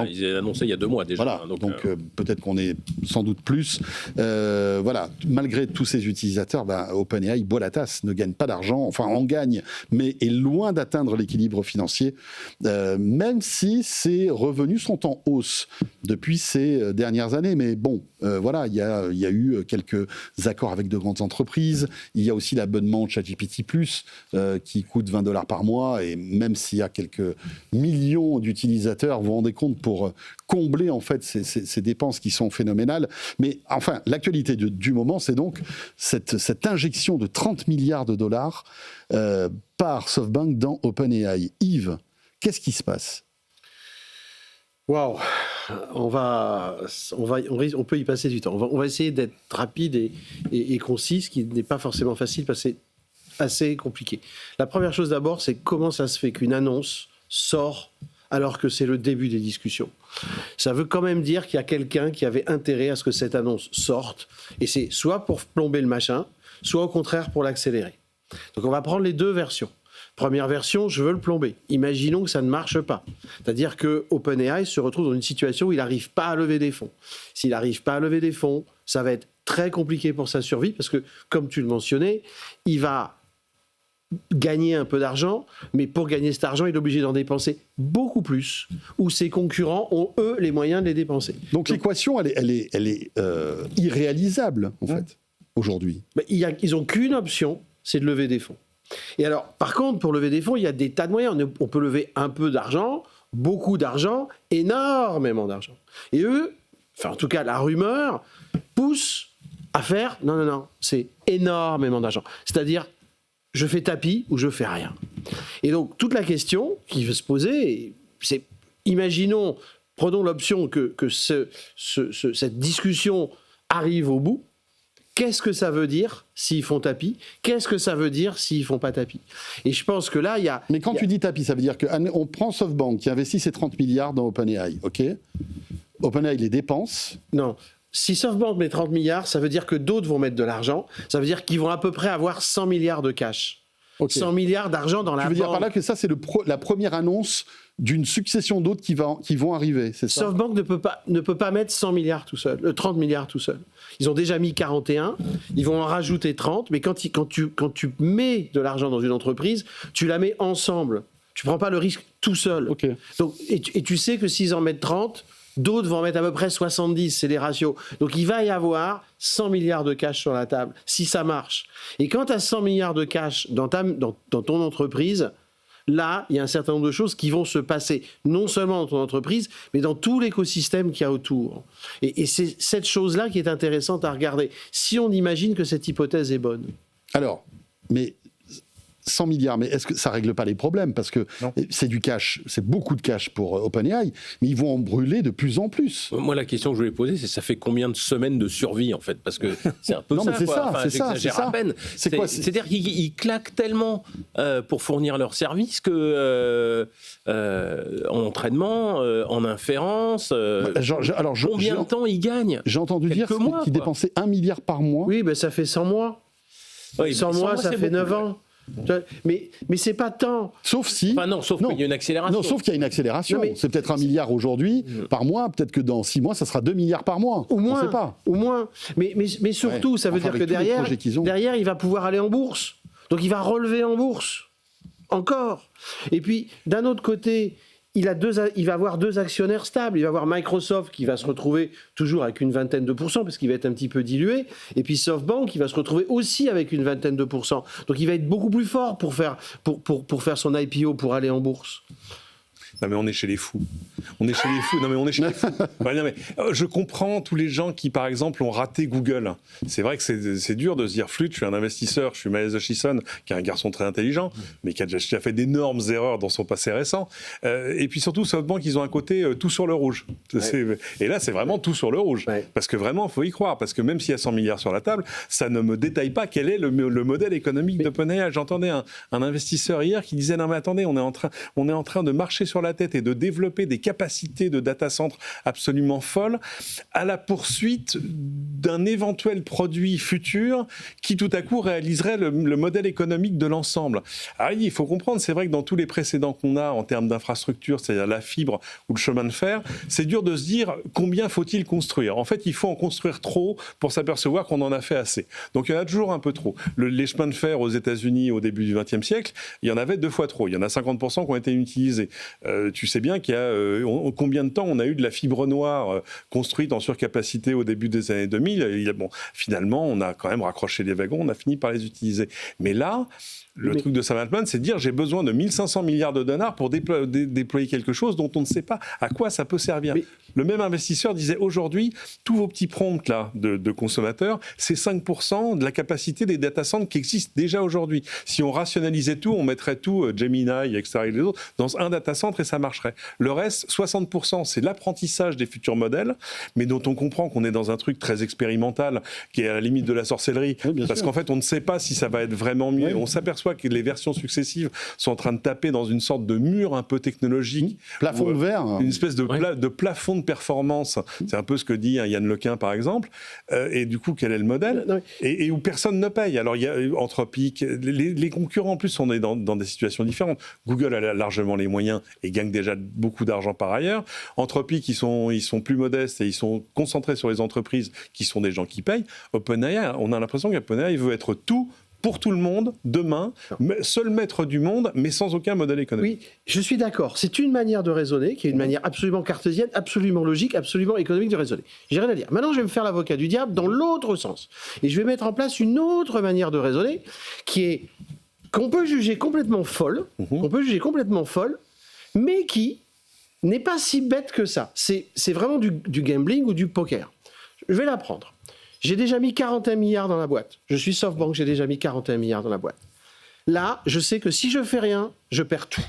ils ont annoncé il y a 2 mois déjà. Voilà, donc peut-être qu'on est sans doute plus. Voilà, malgré tous ces utilisateurs, OpenAI boit la tasse, ne gagne pas d'argent, enfin en gagne, mais est loin d'atteindre l'équilibre financier, même si ses revenus sont en hausse depuis ces dernières années. Mais bon, voilà, il y a eu quelques accords avec de grandes entreprises. Il y a aussi l'abonnement ChatGPT+, qui coûte $20 par mois. Et même s'il y a quelques millions d'utilisateurs, vous vous rendez compte, pour combler en fait ces dépenses qui sont phénoménales. Mais enfin, l'actualité du moment, c'est donc cette injection de 30 milliards de dollars par SoftBank dans OpenAI. Yves, qu'est-ce qui se passe ? Waouh, on peut y passer du temps. On va essayer d'être rapide et concis, ce qui n'est pas forcément facile parce que c'est assez compliqué. La première chose d'abord, c'est comment ça se fait qu'une annonce sort alors que c'est le début des discussions. Ça veut quand même dire qu'il y a quelqu'un qui avait intérêt à ce que cette annonce sorte, et c'est soit pour plomber le machin, soit au contraire pour l'accélérer. Donc on va prendre les deux versions. Première version, je veux le plomber. Imaginons que ça ne marche pas. C'est-à-dire que OpenAI se retrouve dans une situation où il n'arrive pas à lever des fonds. S'il n'arrive pas à lever des fonds, ça va être très compliqué pour sa survie parce que, comme tu le mentionnais, il va gagner un peu d'argent, mais pour gagner cet argent, il est obligé d'en dépenser beaucoup plus, où ses concurrents ont, eux, les moyens de les dépenser. Donc l'équation, elle est irréalisable, en fait, aujourd'hui. Ils n'ont qu'une option, c'est de lever des fonds. Et alors, par contre, pour lever des fonds, il y a des tas de moyens. On peut lever un peu d'argent, beaucoup d'argent, énormément d'argent. Et eux, enfin en tout cas la rumeur, pousse à faire non, c'est énormément d'argent. C'est-à-dire, je fais tapis ou je fais rien. Et donc, toute la question qui veut se poser, c'est, imaginons, prenons l'option que cette discussion arrive au bout. Qu'est-ce que ça veut dire s'ils font tapis ? Qu'est-ce que ça veut dire s'ils font pas tapis ? Et je pense que là, il y a... Mais quand tu dis tapis, ça veut dire qu'on prend SoftBank qui investit ses 30 milliards dans OpenAI, ok ? OpenAI les dépense. Non. Si SoftBank met 30 milliards, ça veut dire que d'autres vont mettre de l'argent. Ça veut dire qu'ils vont à peu près avoir 100 milliards de cash. Okay. 100 milliards d'argent dans la banque. Tu veux dire par là que ça, c'est la première annonce d'une succession d'autres qui vont arriver, c'est ça ? SoftBank ne peut pas mettre 100 milliards tout seul, 30 milliards tout seul. Ils ont déjà mis 41, ils vont en rajouter 30, mais quand tu mets de l'argent dans une entreprise, tu la mets ensemble. Tu ne prends pas le risque tout seul. Okay. Donc, et tu sais que s'ils en mettent 30, d'autres vont en mettre à peu près 70, c'est les ratios. Donc il va y avoir 100 milliards de cash sur la table, si ça marche. Et quand tu as 100 milliards de cash dans ton entreprise, là, il y a un certain nombre de choses qui vont se passer, non seulement dans ton entreprise, mais dans tout l'écosystème qu'il y a autour. Et c'est cette chose-là qui est intéressante à regarder, si on imagine que cette hypothèse est bonne. Alors, mais 100 milliards, mais est-ce que ça ne règle pas les problèmes ? Parce que c'est du cash, c'est beaucoup de cash pour OpenAI, mais ils vont en brûler de plus en plus. Moi, la question que je voulais poser, c'est ça fait combien de semaines de survie, en fait ? Parce que c'est un peu non, ça, mais c'est quoi. ça, enfin, c'est ça, j'exagère à peine. C'est-à-dire qu'ils claquent tellement pour fournir leurs services que en entraînement, en inférence, combien de temps ils gagnent ? J'ai entendu dire qu'ils dépensaient 1 milliard par mois. Oui, ben ça fait 100 mois. Oui, 100 mois, ça fait 9 ans. Mais c'est pas tant. Sauf si. Enfin non, sauf qu'il y a une accélération. Non, sauf qu'il y a une accélération. C'est peut-être 1 milliard aujourd'hui par mois. Peut-être que dans 6 mois, ça sera 2 milliards par mois. Au moins. On sait pas. Au moins. Mais surtout, ça veut dire que derrière, il va pouvoir aller en bourse. Donc il va relever en bourse. Encore. Et puis, d'un autre côté, il va avoir 2 actionnaires stables. Il va avoir Microsoft qui va se retrouver toujours avec une vingtaine de pourcents parce qu'il va être un petit peu dilué. Et puis SoftBank qui va se retrouver aussi avec une vingtaine de pourcents. Donc il va être beaucoup plus fort pour faire son IPO, pour aller en bourse. Non mais on est chez les fous. On est chez les fous. Non mais on est chez les fous. Ouais, non, mais, je comprends tous les gens qui, par exemple, ont raté Google. C'est vrai que c'est dur de se dire, flûte, je suis un investisseur, je suis Miles Hutchison, qui est un garçon très intelligent, mais qui a déjà fait d'énormes erreurs dans son passé récent. Et puis surtout, SoftBank, ils ont un côté tout sur le rouge. Ouais. Et là, c'est vraiment tout sur le rouge. Ouais. Parce que vraiment, il faut y croire. Parce que même s'il y a 100 milliards sur la table, ça ne me détaille pas quel est le modèle économique d'OpenAI. J'entendais un investisseur hier qui disait, non mais attendez, on est en train de marcher sur la tête et de développer des capacités de data center absolument folles à la poursuite d'un éventuel produit futur qui tout à coup réaliserait le modèle économique de l'ensemble. Alors il faut comprendre, c'est vrai que dans tous les précédents qu'on a en termes d'infrastructure, c'est-à-dire la fibre ou le chemin de fer, c'est dur de se dire combien faut-il construire. En fait, il faut en construire trop pour s'apercevoir qu'on en a fait assez. Donc il y en a toujours un peu trop. Les chemins de fer aux États-Unis au début du XXe siècle, il y en avait 2 fois trop. Il y en a 50% qui ont été utilisés. Tu sais bien qu'il y a combien de temps on a eu de la fibre noire construite en surcapacité au début des années 2000. Bon, finalement, on a quand même raccroché les wagons, on a fini par les utiliser. Mais là, le truc de Sam Altman, c'est de dire j'ai besoin de 1500 milliards de dollars pour déployer quelque chose dont on ne sait pas à quoi ça peut servir. Mais le même investisseur disait aujourd'hui, tous vos petits prompts là, de consommateurs, c'est 5% de la capacité des data centers qui existent déjà aujourd'hui. Si on rationalisait tout, on mettrait tout, Gemini, etc. et les autres, dans un data center et ça marcherait. Le reste, 60%, c'est l'apprentissage des futurs modèles, mais dont on comprend qu'on est dans un truc très expérimental, qui est à la limite de la sorcellerie, oui, parce qu'en fait, on ne sait pas si ça va être vraiment mieux. Oui. On s'aperçoit que les versions successives sont en train de taper dans une sorte de mur un peu technologique. Plafond de verre. Une espèce de plafond de performance. C'est un peu ce que dit Yann Lequin, par exemple. Et du coup, quel est le modèle ? Et où personne ne paye. Alors, il y a Anthropic. Les concurrents, en plus, on est dans des situations différentes. Google a largement les moyens et gagne déjà beaucoup d'argent par ailleurs. Anthropic, ils sont plus modestes et ils sont concentrés sur les entreprises qui sont des gens qui payent. OpenAI, on a l'impression qu'OpenAI veut être tout pour tout le monde, demain, seul maître du monde, mais sans aucun modèle économique. Oui, je suis d'accord. C'est une manière de raisonner, qui est une manière absolument cartésienne, absolument logique, absolument économique de raisonner. J'ai rien à dire. Maintenant, je vais me faire l'avocat du diable dans l'autre sens. Et je vais mettre en place une autre manière de raisonner, qu'on peut juger complètement folle, mais qui n'est pas si bête que ça. C'est vraiment du gambling ou du poker. Je vais la prendre. J'ai déjà mis 41 milliards dans la boîte. Je suis SoftBank, j'ai déjà mis 41 milliards dans la boîte. Là, je sais que si je fais rien, je perds tout.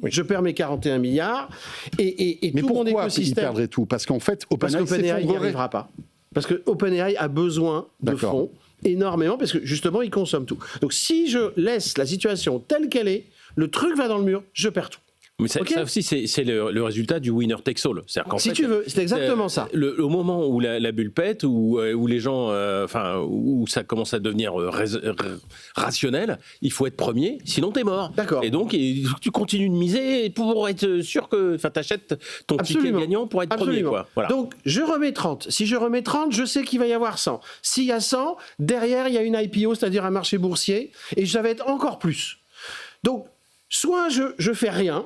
Oui. Je perds mes 41 milliards et mais tout mon écosystème... Mais pourquoi il perdrait tout ? Parce qu'en fait, OpenAI n'y arrivera pas. Parce que OpenAI a besoin de fonds énormément, parce que justement, il consomme tout. Donc si je laisse la situation telle qu'elle est, le truc va dans le mur, je perds tout. Mais ça aussi, c'est le résultat du winner takes all. Si tu veux, c'est exactement ça. Au moment où la bulle pète, où les gens, où ça commence à devenir rationnel, il faut être premier, sinon t'es mort. D'accord. Et donc, tu continues de miser pour être sûr que, t'achètes ton ticket gagnant pour être premier, quoi. Voilà. Donc, je remets 30. Si je remets 30, je sais qu'il va y avoir 100. S'il y a 100, derrière, il y a une IPO, c'est-à-dire un marché boursier, et ça va être encore plus. Donc, soit je fais rien,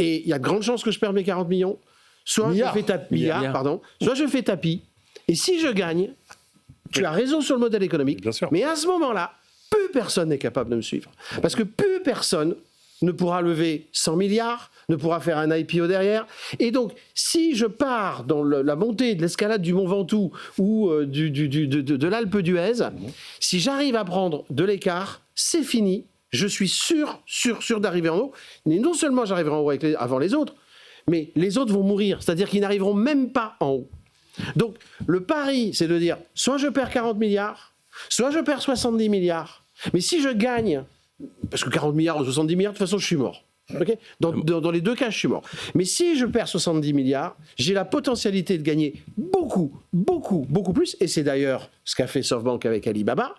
et il y a de grandes chances que je perde mes 40 millions, soit je fais soit je fais tapis, et si je gagne, tu as raison sur le modèle économique, mais à ce moment-là, plus personne n'est capable de me suivre. Parce que plus personne ne pourra lever 100 milliards, ne pourra faire un IPO derrière. Et donc, si je pars dans la montée de l'escalade du Mont Ventoux ou de l'Alpe d'Huez, si j'arrive à prendre de l'écart, c'est fini. Je suis sûr d'arriver en haut. Mais non seulement j'arriverai en haut avant les autres, mais les autres vont mourir. C'est-à-dire qu'ils n'arriveront même pas en haut. Donc, le pari, c'est de dire, soit je perds 40 milliards, soit je perds 70 milliards. Mais si je gagne, parce que 40 milliards ou 70 milliards, de toute façon, je suis mort. Okay, dans les deux cas, je suis mort. Mais si je perds 70 milliards, j'ai la potentialité de gagner beaucoup plus. Et c'est d'ailleurs ce qu'a fait SoftBank avec Alibaba.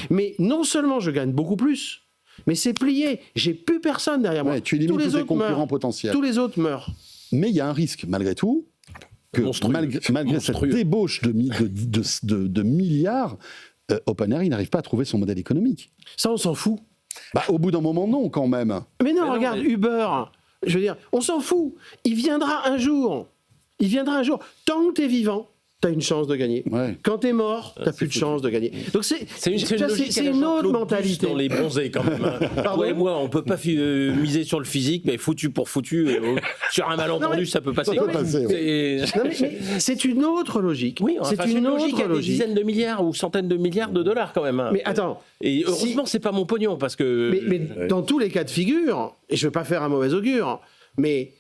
Mais non seulement je gagne beaucoup plus, mais c'est plié. J'ai plus personne derrière moi. Tu élimines tous les concurrents potentiels. Tous les autres meurent. Mais il y a un risque, malgré tout, que malgré cette débauche de milliards, OpenAI n'arrive pas à trouver son modèle économique. Ça, on s'en fout. Au bout d'un moment, non, quand même. Mais non, regarde, Uber, je veux dire, on s'en fout. Il viendra un jour. Tant que tu es vivant, tu as une chance de gagner. Ouais. Quand tu es mort, tu n'as plus de chance de gagner. Donc c'est une autre mentalité. Dans les bronzés quand même. Toi et moi, on peut pas miser sur le physique, mais foutu pour foutu, sur un malentendu, ça peut passer. Ça peut passer, mais c'est une autre logique. Oui, enfin, c'est une autre logique. Il y a des dizaines de milliards ou centaines de milliards de dollars quand même. Hein. Mais attends. Et heureusement, c'est pas mon pognon parce que. Mais dans tous les cas de figure, et je veux pas faire un mauvais augure, mais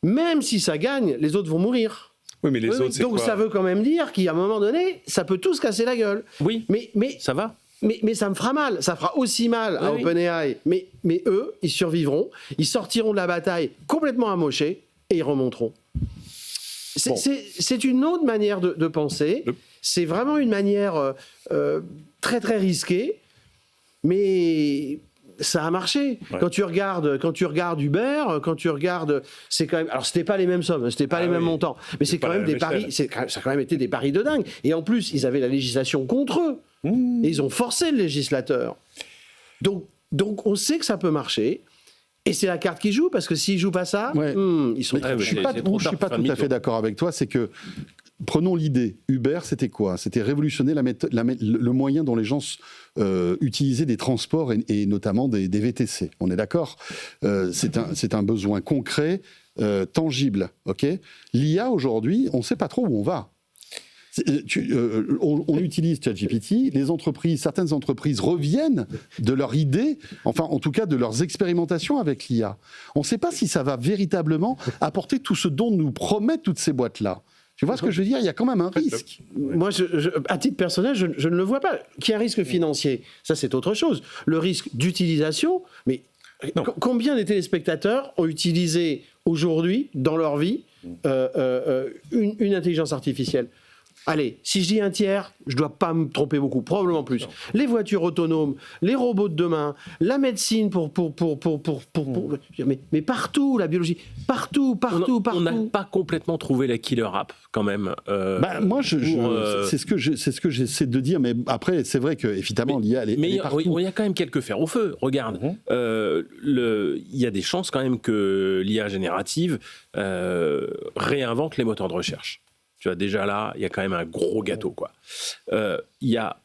même si ça gagne, les autres vont mourir. Oui, mais les autres, c'est donc quoi ça veut quand même dire qu'à un moment donné, ça peut tous casser la gueule. Oui, mais ça va. Mais ça me fera mal. Ça fera aussi mal à OpenAI. Mais eux, ils survivront. Ils sortiront de la bataille complètement amochés et ils remonteront. C'est une autre manière de penser. C'est vraiment une manière très très risquée. Mais ça a marché. Ouais. Quand tu regardes Uber, quand tu regardes, c'est quand même. Alors c'était pas les mêmes sommes, c'était pas les mêmes montants, mais c'est quand même des paris. Ça a quand même été des paris de dingue. Et en plus, ils avaient la législation contre eux. Et ils ont forcé le législateur. Donc on sait que ça peut marcher. Et c'est la carte qui joue, parce que s'ils jouent pas ça, ils sont. Je suis pas tout à fait d'accord avec toi. C'est que prenons l'idée. Uber, c'était quoi? C'était révolutionner le moyen dont les gens utilisaient des transports et notamment des VTC. On est d'accord? C'est un besoin concret, tangible. Okay, l'IA, aujourd'hui, on ne sait pas trop où on va. On utilise ChatGPT, certaines entreprises reviennent de leur idée, enfin en tout cas de leurs expérimentations avec l'IA. On ne sait pas si ça va véritablement apporter tout ce dont nous promettent toutes ces boîtes-là. Tu vois ce que je veux dire? Il y a quand même un risque. Moi, à titre personnel, je ne le vois pas. Qu'il y ait un risque financier, ça c'est autre chose. Le risque d'utilisation, mais combien des téléspectateurs ont utilisé aujourd'hui, dans leur vie, une intelligence artificielle? Allez, si je dis un tiers, je ne dois pas me tromper beaucoup, probablement plus. Non. Les voitures autonomes, les robots de demain, la médecine mais partout, la biologie, partout. On n'a pas complètement trouvé la killer app, quand même. Moi, c'est ce que j'essaie de dire, mais après, c'est vrai que évidemment, l'IA, elle est partout. Il y a quand même quelques fers au feu. Regarde, il y a des chances quand même que l'IA générative réinvente les moteurs de recherche. Tu vois, déjà là, il y a quand même un gros gâteau, quoi. Il n'y a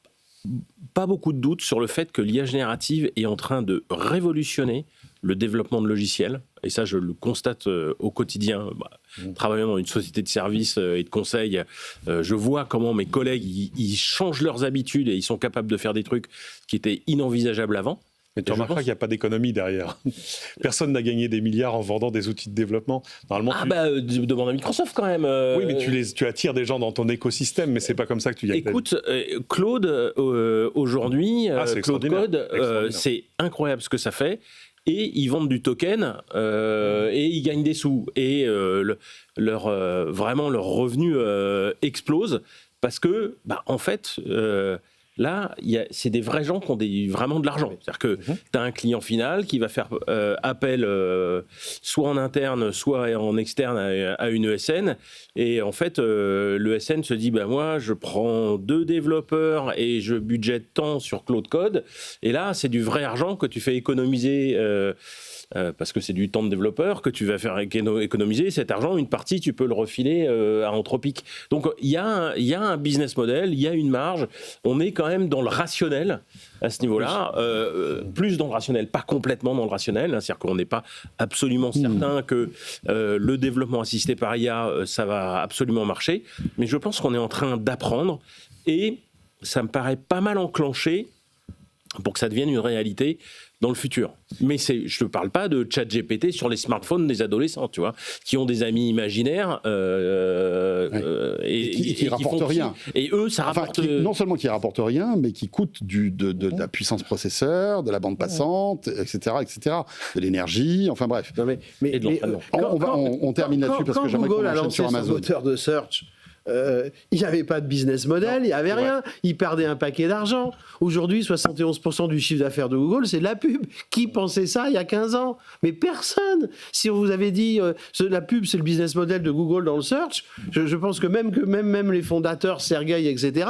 pas beaucoup de doutes sur le fait que l'IA générative est en train de révolutionner le développement de logiciels. Et ça, je le constate au quotidien. Travaillant dans une société de services et de conseil, je vois comment mes collègues, ils changent leurs habitudes et ils sont capables de faire des trucs qui étaient inenvisageables avant. Mais tu remarqueras qu'il n'y a pas d'économie derrière. Personne n'a gagné des milliards en vendant des outils de développement. Normalement, demande à Microsoft quand même. Oui, mais tu attires des gens dans ton écosystème, mais c'est pas comme ça que tu gagnes. Écoute, Claude, aujourd'hui, Claude Code, c'est incroyable ce que ça fait. Et ils vendent du token et ils gagnent des sous. Et vraiment, leur revenu explose parce que, en fait... Là, c'est des vrais gens qui ont vraiment de l'argent. C'est-à-dire que tu as un client final qui va faire appel soit en interne, soit en externe à une ESN. Et en fait, l'ESN se dit, moi, je prends 2 développeurs et je budgète tant sur Claude Code. Et là, c'est du vrai argent que tu fais économiser... parce que c'est du temps de développeur que tu vas faire économiser. Cet argent, une partie, tu peux le refiler à Anthropic. Donc, il y a un business model, il y a une marge. On est quand même dans le rationnel à ce niveau-là. Plus dans le rationnel, pas complètement dans le rationnel. C'est-à-dire qu'on n'est pas absolument certain que le développement assisté par IA, ça va absolument marcher. Mais je pense qu'on est en train d'apprendre. Et ça me paraît pas mal enclenché pour que ça devienne une réalité dans le futur. Mais je ne parle pas de ChatGPT sur les smartphones des adolescents, tu vois, qui ont des amis imaginaires et qui rapportent rien. Et eux, ça rapporte... non seulement qui rapportent rien, mais qui coûtent de la puissance processeur, de la bande passante, etc., de l'énergie, enfin bref. Non, mais de l'entraînement. On termine là-dessus parce que j'aimerais qu'on enchaîne sur Amazon. Son moteur de search, il n'y avait pas de business model, il n'y avait rien. Il perdait un paquet d'argent. Aujourd'hui, 71% du chiffre d'affaires de Google, c'est de la pub. Qui pensait ça il y a 15 ans? Mais personne. Si on vous avait dit la pub, c'est le business model de Google dans le search, je pense que même les fondateurs, Sergey, etc.,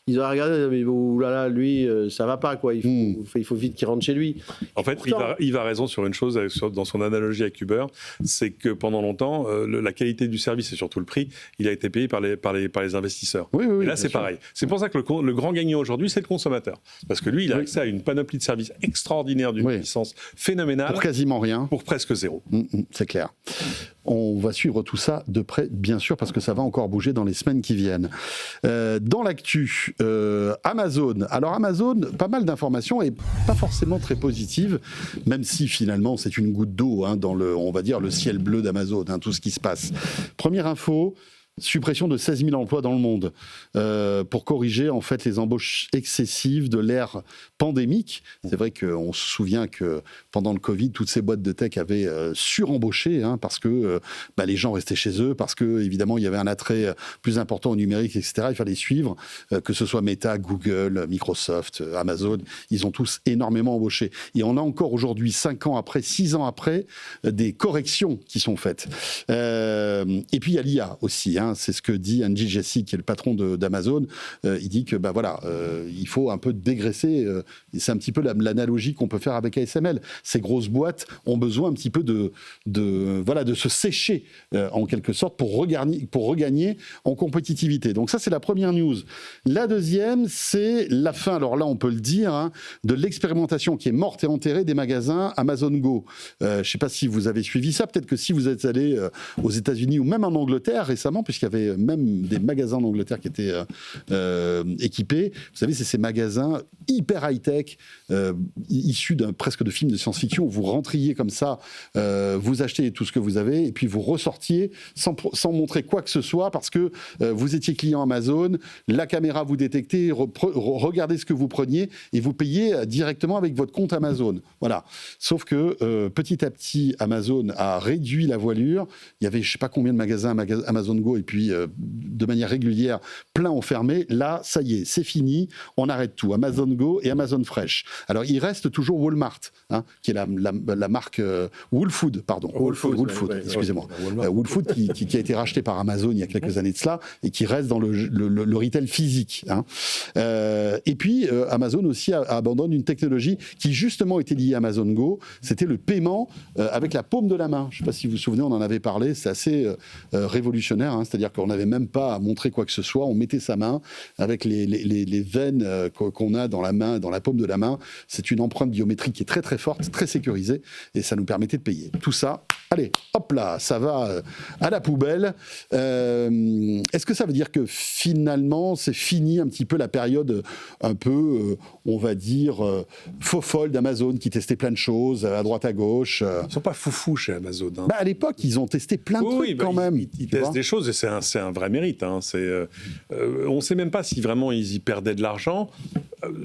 ils auraient regardé, mais oulala, lui, ça va pas, quoi. Il faut vite qu'il rentre chez lui. En fait, Yves a raison sur une chose dans son analogie avec Uber, c'est que pendant longtemps, la qualité du service et surtout le prix, il a été payé par les investisseurs. Oui, et là, c'est pareil. C'est pour ça que le grand gagnant aujourd'hui, c'est le consommateur. Parce que lui, il a accès à une panoplie de services extraordinaire d'une puissance phénoménale. Pour quasiment rien. Pour presque zéro. C'est clair. On va suivre tout ça de près, bien sûr, parce que ça va encore bouger dans les semaines qui viennent. Dans l'actu, Amazon. Alors Amazon, pas mal d'informations et pas forcément très positives, même si finalement c'est une goutte d'eau dans on va dire, le ciel bleu d'Amazon, tout ce qui se passe. Première info. Suppression de 16 000 emplois dans le monde pour corriger en fait les embauches excessives de l'ère pandémique. C'est vrai qu'on se souvient que pendant le Covid, toutes ces boîtes de tech avaient surembauché parce que les gens restaient chez eux, parce que évidemment il y avait un attrait plus important au numérique, etc. Il fallait suivre, que ce soit Meta, Google, Microsoft, Amazon, ils ont tous énormément embauché. Et on a encore aujourd'hui, 5 ans après, 6 ans après, des corrections qui sont faites. Et puis il y a l'IA aussi. C'est ce que dit Andy Jassy, qui est le patron d'Amazon. Il dit que il faut un peu dégraisser. C'est un petit peu l'analogie qu'on peut faire avec ASML. Ces grosses boîtes ont besoin un petit peu de se sécher en quelque sorte pour regagner en compétitivité. Donc ça, c'est la première news. La deuxième, c'est la fin, alors là on peut le dire, de l'expérimentation qui est morte et enterrée des magasins Amazon Go. Je ne sais pas si vous avez suivi ça. Peut-être que si vous êtes allé aux États-Unis ou même en Angleterre récemment, puisqu'il y avait même des magasins en Angleterre qui étaient équipés. Vous savez, c'est ces magasins hyper high-tech, issus presque de films de science-fiction, où vous rentriez comme ça, vous achetiez tout ce que vous avez, et puis vous ressortiez sans montrer quoi que ce soit, parce que vous étiez client Amazon, la caméra vous détectait, regardez ce que vous preniez, et vous payez directement avec votre compte Amazon. Voilà. Sauf que petit à petit, Amazon a réduit la voilure. Il y avait je ne sais pas combien de magasins Amazon Go, et puis de manière régulière, plein ont fermé. Là, ça y est, c'est fini, on arrête tout. Amazon Go et Amazon Fresh. Alors, il reste toujours Walmart, qui est la marque Whole Food, pardon. Whole Food, excusez-moi. Whole Food qui a été racheté par Amazon il y a quelques années de cela, et qui reste dans le retail physique. Et puis, Amazon aussi abandonne une technologie qui justement était liée à Amazon Go, c'était le paiement avec la paume de la main. Je ne sais pas si vous vous souvenez, on en avait parlé, c'est assez révolutionnaire, c'est-à-dire qu'on n'avait même pas à montrer quoi que ce soit, on mettait sa main avec les veines qu'on a dans la main, dans la paume de la main. C'est une empreinte biométrique qui est très très forte, très sécurisée, et ça nous permettait de payer. Tout ça, allez, hop là, ça va à la poubelle. Est-ce que ça veut dire que finalement, c'est fini un petit peu la période un peu, on va dire, faux-folle d'Amazon, qui testait plein de choses à droite à gauche Ils ne sont pas foufous chez Amazon. À l'époque, ils ont testé plein de trucs quand même. Ils testent des choses, et c'est un vrai mérite. On ne sait même pas si vraiment ils y perdaient de l'argent.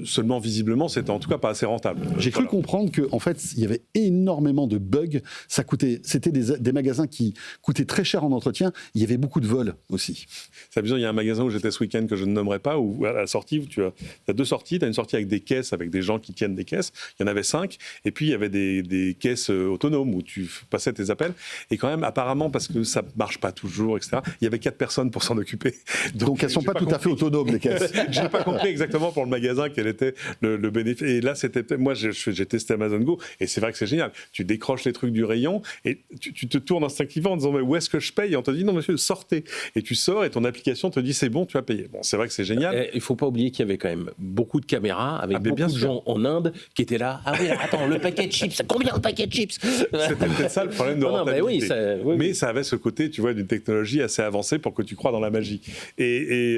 Seulement, visiblement, c'était en tout cas pas assez rentable. J'ai cru comprendre qu'en fait, il y avait énormément de bugs. C'était des magasins qui coûtaient très cher en entretien. Il y avait beaucoup de vols aussi. C'est amusant, il y a un magasin où j'étais ce week-end que je ne nommerai pas, où à la sortie, tu as 2 sorties. Tu as une sortie avec des caisses, avec des gens qui tiennent des caisses. Il y en avait 5. Et puis, il y avait des caisses autonomes où tu passais tes appels. Et quand même, apparemment, parce que ça ne marche pas toujours, etc., il y avait 4 personnes pour s'en occuper. Donc elles ne sont pas tout à fait autonomes, les caisses. Je n'ai pas compris exactement pour le magasin quel était le bénéfice. Et là, moi, j'ai testé Amazon Go, et c'est vrai que c'est génial. Tu décroches les trucs du rayon, et tu te tournes instinctivement en disant, mais où est-ce que je paye ? Et on te dit, non, monsieur, sortez. Et tu sors, et ton application te dit, c'est bon, tu as payé. Bon, c'est vrai que c'est génial. Il ne faut pas oublier qu'il y avait quand même beaucoup de caméras, avec beaucoup de gens en Inde qui étaient là. Ah oui, attends, le paquet de chips, combien le paquet de chips ? C'était peut-être ça le problème de rentabilité. Mais ça avait ce côté, tu vois, d'une technologie assez avancée pour que tu crois dans la magie. Et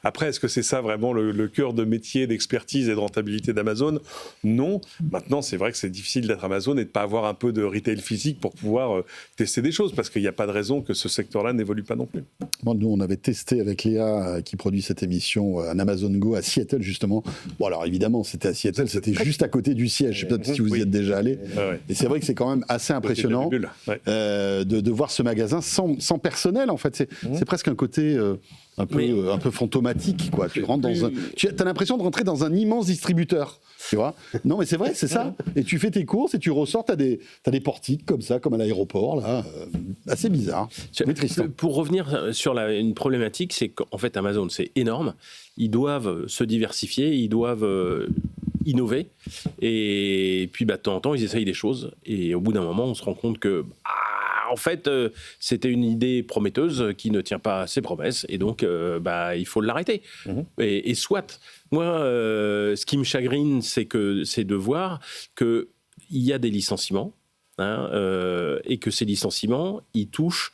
après, est-ce que c'est ça vraiment le cœur de métier, d'expertise et de rentabilité d'Amazon ? Non. Maintenant, c'est vrai que c'est difficile d'être Amazon et de ne pas avoir un peu de retail physique pour pouvoir tester des choses, parce qu'il n'y a pas de raison que ce secteur-là n'évolue pas non plus. Bon, nous, on avait testé avec Léa, qui produit cette émission, un Amazon Go à Seattle, justement. Bon, alors évidemment, c'était à Seattle, c'était juste à côté du siège. Je ne sais pas si vous y êtes déjà allé. Et c'est vrai que c'est quand même assez impressionnant de voir ce magasin sans personnel, en fait. C'est presque un côté... un peu fantomatique, quoi. Tu rentres tu as l'impression de rentrer rentrer dans un immense distributeur. Tu vois ? Non, mais c'est vrai, c'est ça. Et tu fais tes courses et tu ressors, t'as des portiques comme ça, comme à l'aéroport, là. Assez bizarre. Mais Tristan. Pour revenir sur une problématique, c'est qu'en fait, Amazon, c'est énorme. Ils doivent se diversifier, ils doivent innover. Et puis, de temps en temps, ils essayent des choses. Et au bout d'un moment, on se rend compte que... en fait, c'était une idée prometteuse qui ne tient pas ses promesses, et donc il faut l'arrêter. Et soit, moi, ce qui me chagrine, c'est de voir qu'il y a des licenciements, et que ces licenciements, ils touchent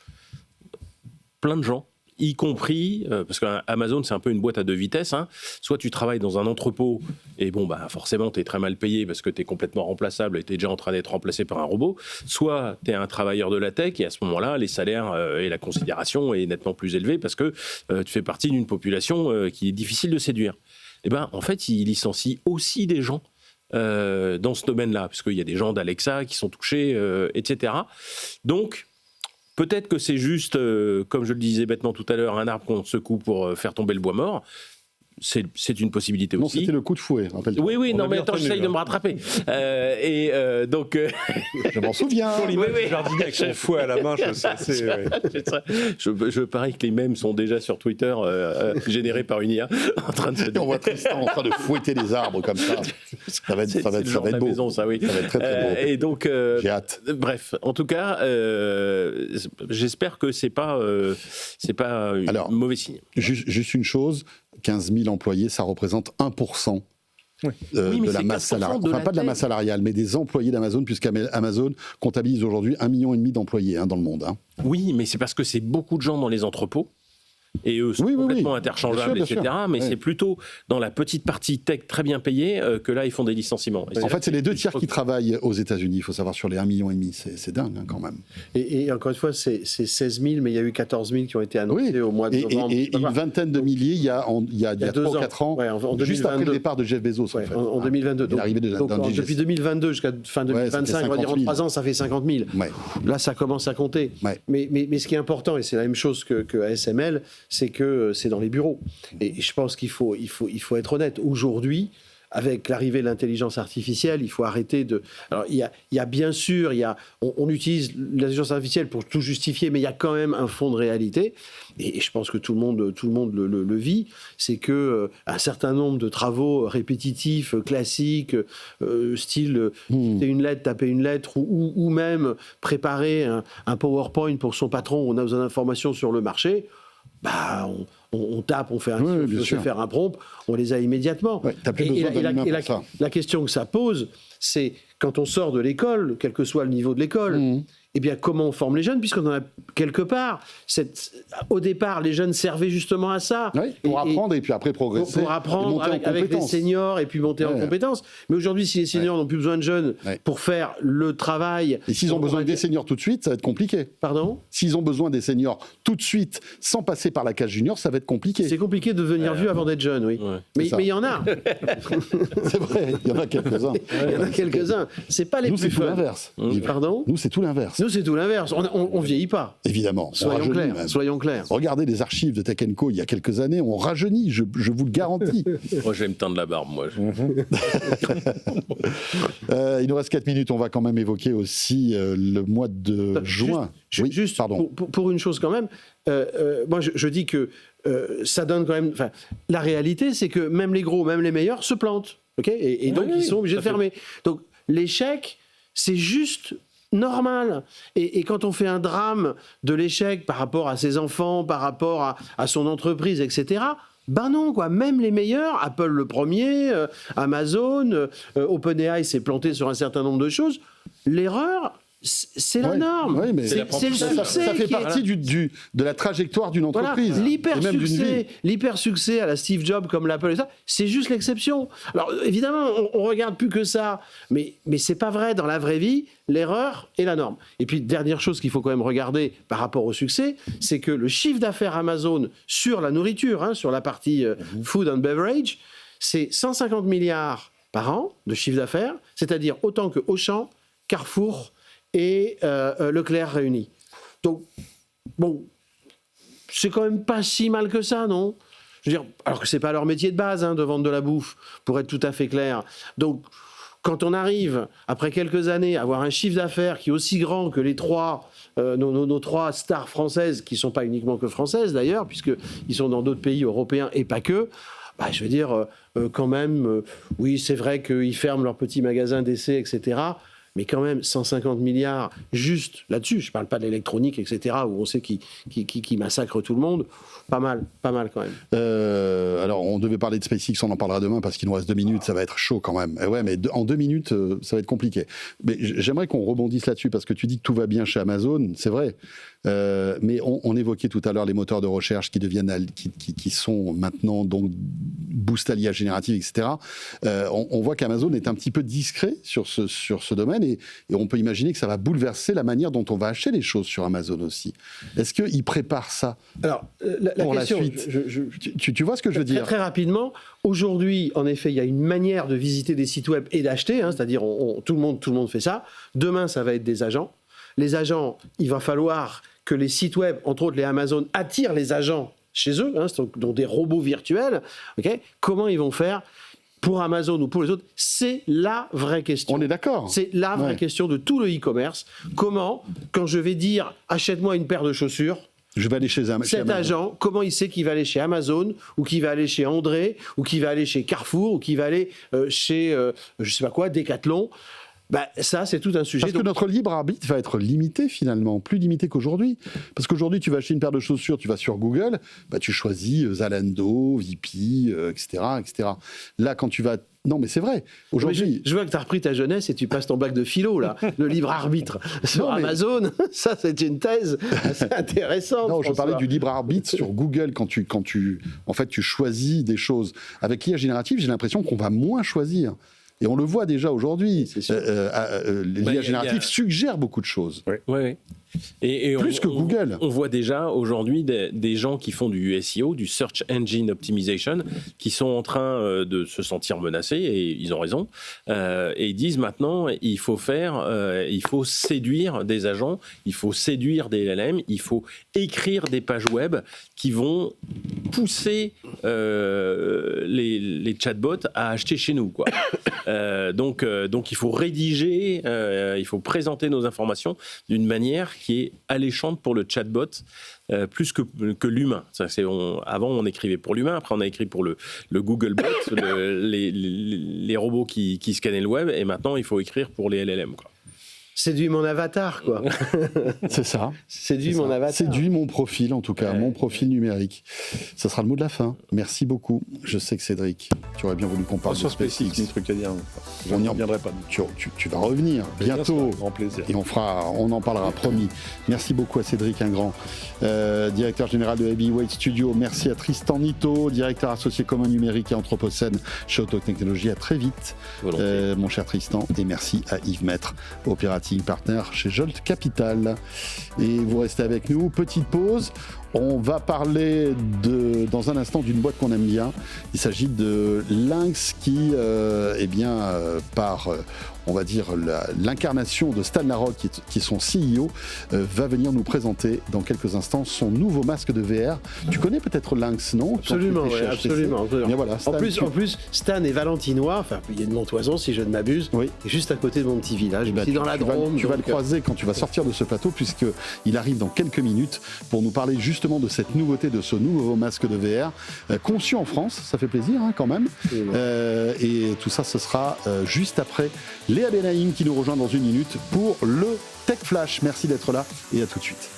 plein de gens, y compris, parce qu'Amazon, c'est un peu une boîte à deux vitesses, soit tu travailles dans un entrepôt, et forcément, tu es très mal payé parce que tu es complètement remplaçable et tu es déjà en train d'être remplacé par un robot, soit tu es un travailleur de la tech, et à ce moment-là, les salaires et la considération est nettement plus élevée parce que tu fais partie d'une population qui est difficile de séduire. Et en fait, ils licencient aussi des gens dans ce domaine-là, parce qu'il y a des gens d'Alexa qui sont touchés, etc. Donc, peut-être que c'est juste, comme je le disais bêtement tout à l'heure, un arbre qu'on secoue pour faire tomber le bois mort. C'est une possibilité aussi. Non, c'était le coup de fouet, rappelle-toi. Oui, non, mais attends, j'essaye de me rattraper. Donc... Je m'en souviens. Pour l'image du jardinier avec son fouet à la main, je sais. Je parie que les mèmes sont déjà sur Twitter, générés par une IA, en train de se dire... On voit Tristan en train de fouetter les arbres comme ça. Ça va être beau. Maison, ça, oui. Ça va être très, très beau. Et donc... J'ai hâte. Bref, en tout cas, j'espère que c'est pas un mauvais signe. Juste une chose, 15 000 employés, ça représente 1% de la masse salariale. Enfin, pas de la masse salariale, mais des employés d'Amazon, puisqu'Amazon comptabilise aujourd'hui 1,5 million d'employés dans le monde. Oui, mais c'est parce que c'est beaucoup de gens dans les entrepôts. Et eux sont complètement interchangeables, bien sûr, etc. Mais c'est plutôt dans la petite partie tech très bien payée que là, ils font des licenciements. En fait, c'est les 2 tiers qui travaillent aux États-Unis, il faut savoir, sur les 1,5 million. C'est dingue, quand même. Et encore une fois, c'est 16 000, mais il y a eu 14 000 qui ont été annoncés au mois de novembre. Et une vingtaine de milliers il y a 3 ou 4 ans, juste après le départ de Jeff Bezos. En 2022. Depuis 2022 jusqu'à fin 2025, on va dire en 3 ans, ça fait 50 000. Là, ça commence à compter. Mais ce qui est important, et c'est la même chose que ASML, c'est que c'est dans les bureaux. Et je pense qu'il faut être honnête. Aujourd'hui, avec l'arrivée de l'intelligence artificielle, il faut arrêter de... Alors, il y a bien sûr, on utilise l'intelligence artificielle pour tout justifier, mais il y a quand même un fond de réalité. Et je pense que tout le monde le vit. C'est que un certain nombre de travaux répétitifs, classiques, style taper une lettre, ou même préparer un PowerPoint pour son patron, on a besoin d'informations sur le marché, on tape, on fait faire un prompt, on les a immédiatement. La question que ça pose, c'est quand on sort de l'école, quel que soit le niveau de l'école, eh bien, comment on forme les jeunes, puisqu'on en a quelque part. Au départ, les jeunes servaient justement à ça. Oui, pour apprendre et puis après progresser. Pour apprendre avec les seniors et puis monter en compétences. Mais aujourd'hui, si les seniors n'ont plus besoin de jeunes pour faire le travail... Et s'ils ont besoin des seniors tout de suite, ça va être compliqué. Pardon ? S'ils ont besoin des seniors tout de suite, sans passer par la case junior, ça va être compliqué. C'est compliqué de devenir vieux avant d'être jeune, oui. Ouais. Mais il y en a. C'est vrai, il y en a quelques-uns. Il y en a quelques-uns. C'est pas les plus fun. Nous, c'est tout l'inverse. Pardon ? Nous, c'est tout l'inverse. Nous, c'est tout l'inverse. On vieillit pas. Évidemment. Soyons clairs. Regardez les archives de Tech & Co il y a quelques années, on rajeunit, je vous le garantis. Moi, je vais me teindre la barbe, moi. Il nous reste 4 minutes, on va quand même évoquer aussi le mois de juin. Juste pour une chose quand même, moi je dis que ça donne quand même... La réalité, c'est que même les gros, même les meilleurs se plantent. Okay, et donc, ils sont obligés de fermer. Donc, l'échec, c'est juste... normal. Et quand on fait un drame de l'échec par rapport à ses enfants, par rapport à son entreprise, etc., non, quoi. Même les meilleurs, Apple le premier, Amazon, OpenAI s'est planté sur un certain nombre de choses. L'erreur, c'est la norme. Oui, mais c'est le succès. Ça fait partie de la trajectoire d'une entreprise. Voilà. L'hyper-succès à la Steve Jobs comme l'Apple et ça, c'est juste l'exception. Alors évidemment, on regarde plus que ça, mais c'est pas vrai. Dans la vraie vie, l'erreur est la norme. Et puis, dernière chose qu'il faut quand même regarder par rapport au succès, c'est que le chiffre d'affaires Amazon sur la nourriture, sur la partie food and beverage, c'est 150 milliards par an de chiffre d'affaires, c'est-à-dire autant que Auchan, Carrefour et Leclerc réunis. Donc, bon, c'est quand même pas si mal que ça, non ? Je veux dire, alors que c'est pas leur métier de base de vendre de la bouffe, pour être tout à fait clair. Donc, quand on arrive, après quelques années, à avoir un chiffre d'affaires qui est aussi grand que les nos 3 stars françaises, qui ne sont pas uniquement que françaises d'ailleurs, puisqu'ils sont dans d'autres pays européens et pas que, je veux dire, quand même, oui, c'est vrai qu'ils ferment leurs petits magasins d'essais, etc., mais quand même, 150 milliards juste là-dessus, je ne parle pas de l'électronique, etc., où on sait qu'ils massacrent tout le monde, pas mal quand même. Alors, on devait parler de SpaceX, on en parlera demain, parce qu'il nous reste 2 minutes, ça va être chaud quand même. Ouais, mais en 2 minutes, ça va être compliqué. Mais j'aimerais qu'on rebondisse là-dessus, parce que tu dis que tout va bien chez Amazon, c'est vrai. Mais on évoquait tout à l'heure les moteurs de recherche qui sont maintenant donc boost à l'IA générative, etc. On voit qu'Amazon est un petit peu discret sur ce domaine et on peut imaginer que ça va bouleverser la manière dont on va acheter les choses sur Amazon aussi. Est-ce qu'ils préparent ça pour la suite tu vois ce que je veux dire? Très rapidement, aujourd'hui, en effet, il y a une manière de visiter des sites web et d'acheter, c'est-à-dire tout le monde fait ça. Demain, ça va être des agents. Les agents, il va falloir que les sites web, entre autres les Amazon, attirent les agents chez eux, donc des robots virtuels. Okay, comment ils vont faire pour Amazon ou pour les autres? C'est la vraie question. On est d'accord. C'est la vraie question de tout le e-commerce. Comment, quand je vais dire « achète-moi une paire de chaussures », je vais aller chez Amazon. Cet agent, comment il sait qu'il va aller chez Amazon, ou qu'il va aller chez André, ou qu'il va aller chez Carrefour, ou qu'il va aller chez, je sais pas quoi, Decathlon? Ça, c'est tout un sujet. Parce que notre libre arbitre va être limité finalement, plus limité qu'aujourd'hui. Parce qu'aujourd'hui, tu vas acheter une paire de chaussures, tu vas sur Google, tu choisis Zalando, Vipi, etc., etc. Là, quand tu vas... Non, mais c'est vrai. Aujourd'hui, je vois que tu as repris ta jeunesse et tu passes ton bac de philo, là. Le libre arbitre sur Amazon, ça, c'est une thèse assez intéressante. Non, je parlais du libre arbitre sur Google quand tu choisis des choses. Avec l'IA générative, j'ai l'impression qu'on va moins choisir. Et on le voit déjà aujourd'hui. L'IA générative suggère beaucoup de choses. Oui. Et plus que Google. On voit déjà aujourd'hui des gens qui font du SEO, du Search Engine Optimization, qui sont en train de se sentir menacés, et ils ont raison, et ils disent maintenant, il faut séduire des agents, il faut séduire des LLM, il faut écrire des pages web qui vont pousser les chatbots à acheter chez nous, quoi. Donc il faut rédiger, il faut présenter nos informations d'une manière qui est alléchante pour le chatbot, plus que l'humain. Avant, on écrivait pour l'humain, après on a écrit pour le Googlebot, les robots qui scannaient le web, et maintenant il faut écrire pour les LLM, quoi. Séduis mon avatar, quoi. C'est ça. Séduis mon avatar. Séduis mon profil, en tout cas, mon profil numérique. Ça sera le mot de la fin. Merci beaucoup. Je sais que Cédric, tu aurais bien voulu qu'on parle de SpaceX. Des trucs à dire. On n'y reviendrai pas. Tu vas revenir bientôt. Grand plaisir. Et on en parlera, promis. Merci beaucoup à Cédric Ingrand, directeur général de Heavyweight Studio. Merci à Tristan Nito, directeur associé commun numérique et anthropocène chez Autotechnologie. À très vite, mon cher Tristan. Et merci à Yves Maître, opérateur partner chez Jolt Capital. Et vous restez avec nous. Petite pause. On va parler dans un instant d'une boîte qu'on aime bien. Il s'agit de Lynx qui, par, on va dire, l'incarnation de Stan Larocque, qui est son CEO, va venir nous présenter dans quelques instants son nouveau masque de VR. Tu connais peut-être Lynx, non? Absolument, oui, absolument. Mais voilà, Stan, en plus, Stan est valentinois, enfin, il est de Montoison, si je ne m'abuse, juste à côté de mon petit village, dans la Drôme. Tu vas le croiser quand tu vas sortir de ce plateau, puisqu'il arrive dans quelques minutes pour nous parler justement de cette nouveauté, de ce nouveau masque de VR, conçu en France, ça fait plaisir quand même. Et tout ça, ce sera juste après Léa Benaïm qui nous rejoint dans une minute pour le Tech Flash. Merci d'être là et à tout de suite.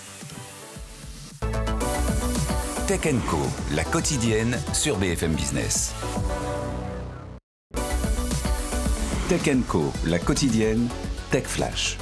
Tech & Co, la quotidienne sur BFM Business. Tech & Co, la quotidienne, Tech Flash.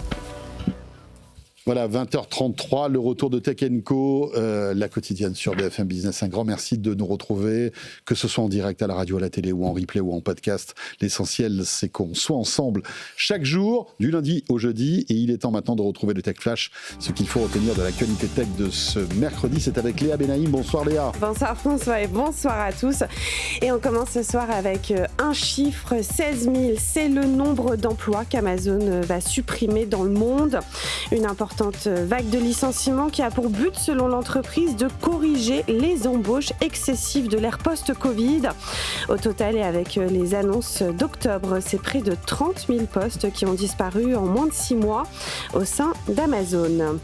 Voilà, 20h33, le retour de Tech & Co, la quotidienne sur BFM Business. Un grand merci de nous retrouver, que ce soit en direct à la radio, à la télé ou en replay ou en podcast. L'essentiel, c'est qu'on soit ensemble chaque jour, du lundi au jeudi. Et il est temps maintenant de retrouver le Tech Flash. Ce qu'il faut retenir de l'actualité tech de ce mercredi, c'est avec Léa Benaïm. Bonsoir Léa. Bonsoir François et bonsoir à tous. Et on commence ce soir avec un chiffre, 16 000. C'est le nombre d'emplois qu'Amazon va supprimer dans le monde. Une importante importante vague de licenciements qui a pour but, selon l'entreprise, de corriger les embauches excessives de l'ère post-Covid. Au total, et avec les annonces d'octobre, c'est près de 30 000 postes qui ont disparu en moins de 6 mois au sein d'Amazon.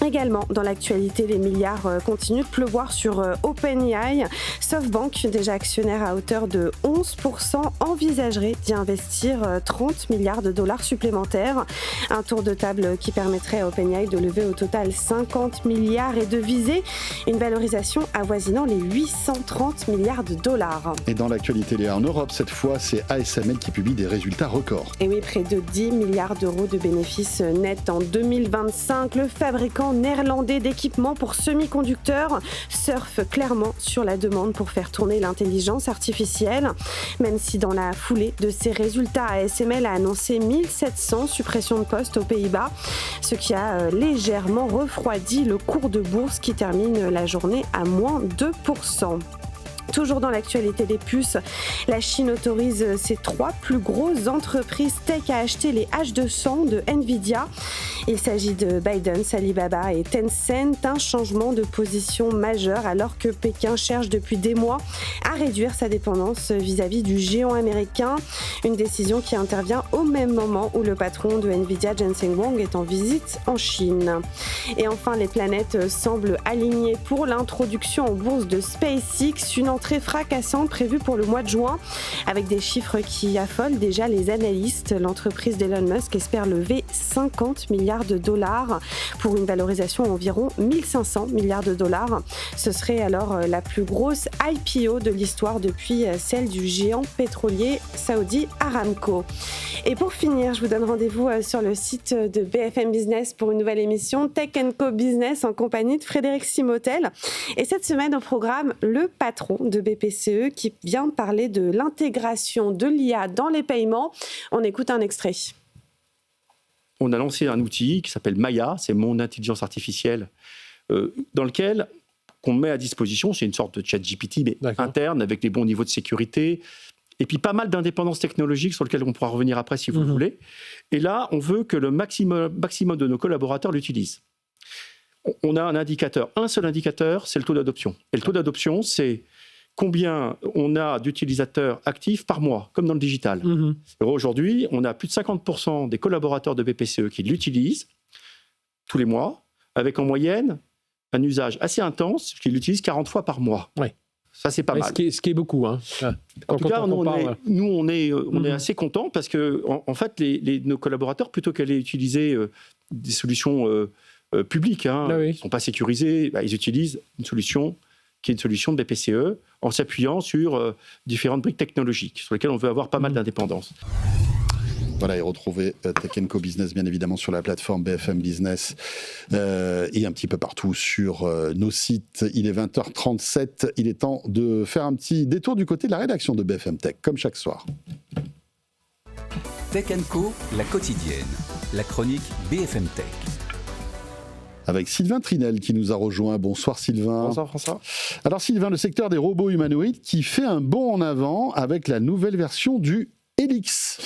Également, dans l'actualité, les milliards continuent de pleuvoir sur OpenAI. SoftBank, déjà actionnaire à hauteur de 11%, envisagerait d'y investir 30 milliards de dollars supplémentaires. Un tour de table qui permettrait à OpenAI de lever au total 50 milliards et de viser une valorisation avoisinant les 830 milliards de dollars. Et dans l'actualité, Léa, en Europe, cette fois, c'est ASML qui publie des résultats records. Et oui, près de 10 milliards d'euros de bénéfices nets en 2025. Le fabricant néerlandais d'équipements pour semi-conducteurs surfe clairement sur la demande pour faire tourner l'intelligence artificielle. Même si dans la foulée de ces résultats, ASML a annoncé 1700 suppressions de postes aux Pays-Bas, ce qui a légèrement refroidi le cours de bourse qui termine la journée à moins 2%. Toujours dans l'actualité des puces, la Chine autorise ses 3 plus grosses entreprises tech à acheter les H200 de Nvidia. Il s'agit de ByteDance, Alibaba et Tencent, un changement de position majeur alors que Pékin cherche depuis des mois à réduire sa dépendance vis-à-vis du géant américain. Une décision qui intervient au même moment où le patron de Nvidia, Jensen Huang, est en visite en Chine. Et enfin, les planètes semblent alignées pour l'introduction en bourse de SpaceX, une entrée fracassante prévue pour le mois de juin, avec des chiffres qui affolent déjà les analystes. L'entreprise d'Elon Musk espère lever 50 milliards de dollars pour une valorisation environ 1500 milliards de dollars. Ce serait alors la plus grosse IPO de l'histoire depuis celle du géant pétrolier saoudi Aramco. Et pour finir, je vous donne rendez-vous sur le site de BFM Business pour une nouvelle émission Tech & Co Business en compagnie de Frédéric Simotel. Et cette semaine au programme, le patron de BPCE qui vient parler de l'intégration de l'IA dans les paiements. On écoute un extrait. On a lancé un outil qui s'appelle Maya, c'est mon intelligence artificielle, dans lequel qu'on met à disposition, c'est une sorte de chat GPT, mais interne, avec les bons niveaux de sécurité, et puis pas mal d'indépendance technologique sur lequel on pourra revenir après si vous le voulez. Et là, on veut que le maximum de nos collaborateurs l'utilisent. On a un indicateur, un seul indicateur, c'est le taux d'adoption. Et le taux d'adoption, c'est combien on a d'utilisateurs actifs par mois, comme dans le digital. Aujourd'hui, on a plus de 50% des collaborateurs de BPCE qui l'utilisent tous les mois, avec en moyenne un usage assez intense, qui l'utilisent 40 fois par mois. Ouais. Ça, c'est pas mal. Ce qui est beaucoup. Hein. En tout cas, on est assez contents parce que, en fait, nos collaborateurs, plutôt qu'aller utiliser des solutions publiques, qui ne sont pas sécurisées, ils utilisent une solution qui est une solution de BPCE, en s'appuyant sur différentes briques technologiques, sur lesquelles on veut avoir pas mal d'indépendance. Voilà, et retrouver Tech & Co Business, bien évidemment, sur la plateforme BFM Business et un petit peu partout sur nos sites. Il est 20h37, il est temps de faire un petit détour du côté de la rédaction de BFM Tech, comme chaque soir. Tech & Co, la quotidienne, la chronique BFM Tech. Avec Sylvain Trinel qui nous a rejoint. Bonsoir Sylvain. Bonsoir François. Alors Sylvain, le secteur des robots humanoïdes qui fait un bond en avant avec la nouvelle version du Helix.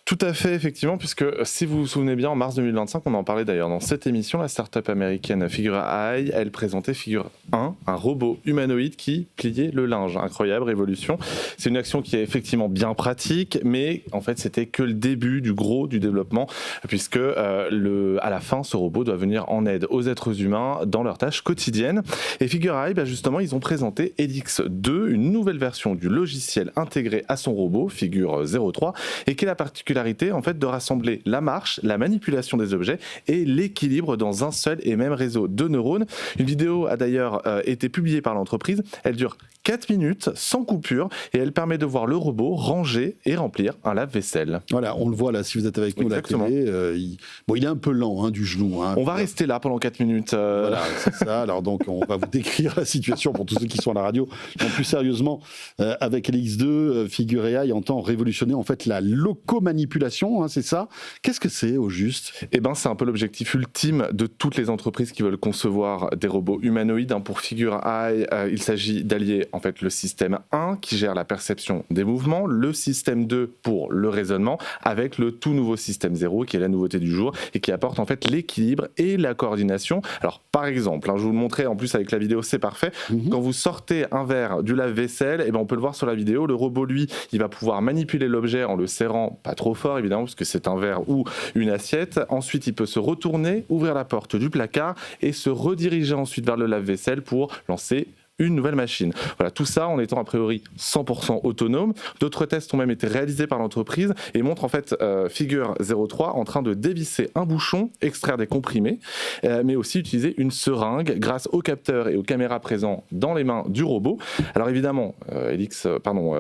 Tout à fait, effectivement, puisque si vous vous souvenez bien, en mars 2025, on en parlait d'ailleurs dans cette émission, la start-up américaine Figure.ai, elle présentait Figure 1, un robot humanoïde qui pliait le linge. Incroyable révolution. C'est une action qui est effectivement bien pratique, mais en fait, c'était que le début du gros du développement, puisque à la fin, ce robot doit venir en aide aux êtres humains dans leurs tâches quotidiennes. Et Figure.ai, justement, ils ont présenté Helix 2, une nouvelle version du logiciel intégré à son robot, Figure 03, et qui est la particularité en fait de rassembler la marche, la manipulation des objets et l'équilibre dans un seul et même réseau de neurones. Une vidéo a d'ailleurs été publiée par l'entreprise. Elle dure 4 minutes sans coupure et elle permet de voir le robot ranger et remplir un lave-vaisselle. Voilà, on le voit là si vous êtes avec nous à la télé. Il est un peu lent du genou. On va rester là pendant 4 minutes. Voilà, c'est ça. Alors donc on va vous décrire la situation pour tous ceux qui sont à la radio. En plus sérieusement, avec Helix 2, Figure.ai entend révolutionner en fait la locomanipulation manipulation, hein, c'est ça. Qu'est-ce que c'est au juste ? Eh ben, c'est un peu l'objectif ultime de toutes les entreprises qui veulent concevoir des robots humanoïdes. Pour Figure Eye, il s'agit d'allier en fait le système 1 qui gère la perception des mouvements, le système 2 pour le raisonnement, avec le tout nouveau système 0 qui est la nouveauté du jour et qui apporte en fait l'équilibre et la coordination. Alors par exemple, je vais vous le montrer en plus avec la vidéo, c'est parfait. Quand vous sortez un verre du lave-vaisselle, eh ben, on peut le voir sur la vidéo, le robot lui, il va pouvoir manipuler l'objet en le serrant pas trop fort évidemment parce que c'est un verre ou une assiette. Ensuite, il peut se retourner, ouvrir la porte du placard et se rediriger ensuite vers le lave-vaisselle pour lancer une nouvelle machine. Voilà, tout ça en étant a priori 100% autonome. D'autres tests ont même été réalisés par l'entreprise et montrent en fait Figure 03 en train de dévisser un bouchon, extraire des comprimés, mais aussi utiliser une seringue grâce aux capteurs et aux caméras présents dans les mains du robot. Alors évidemment,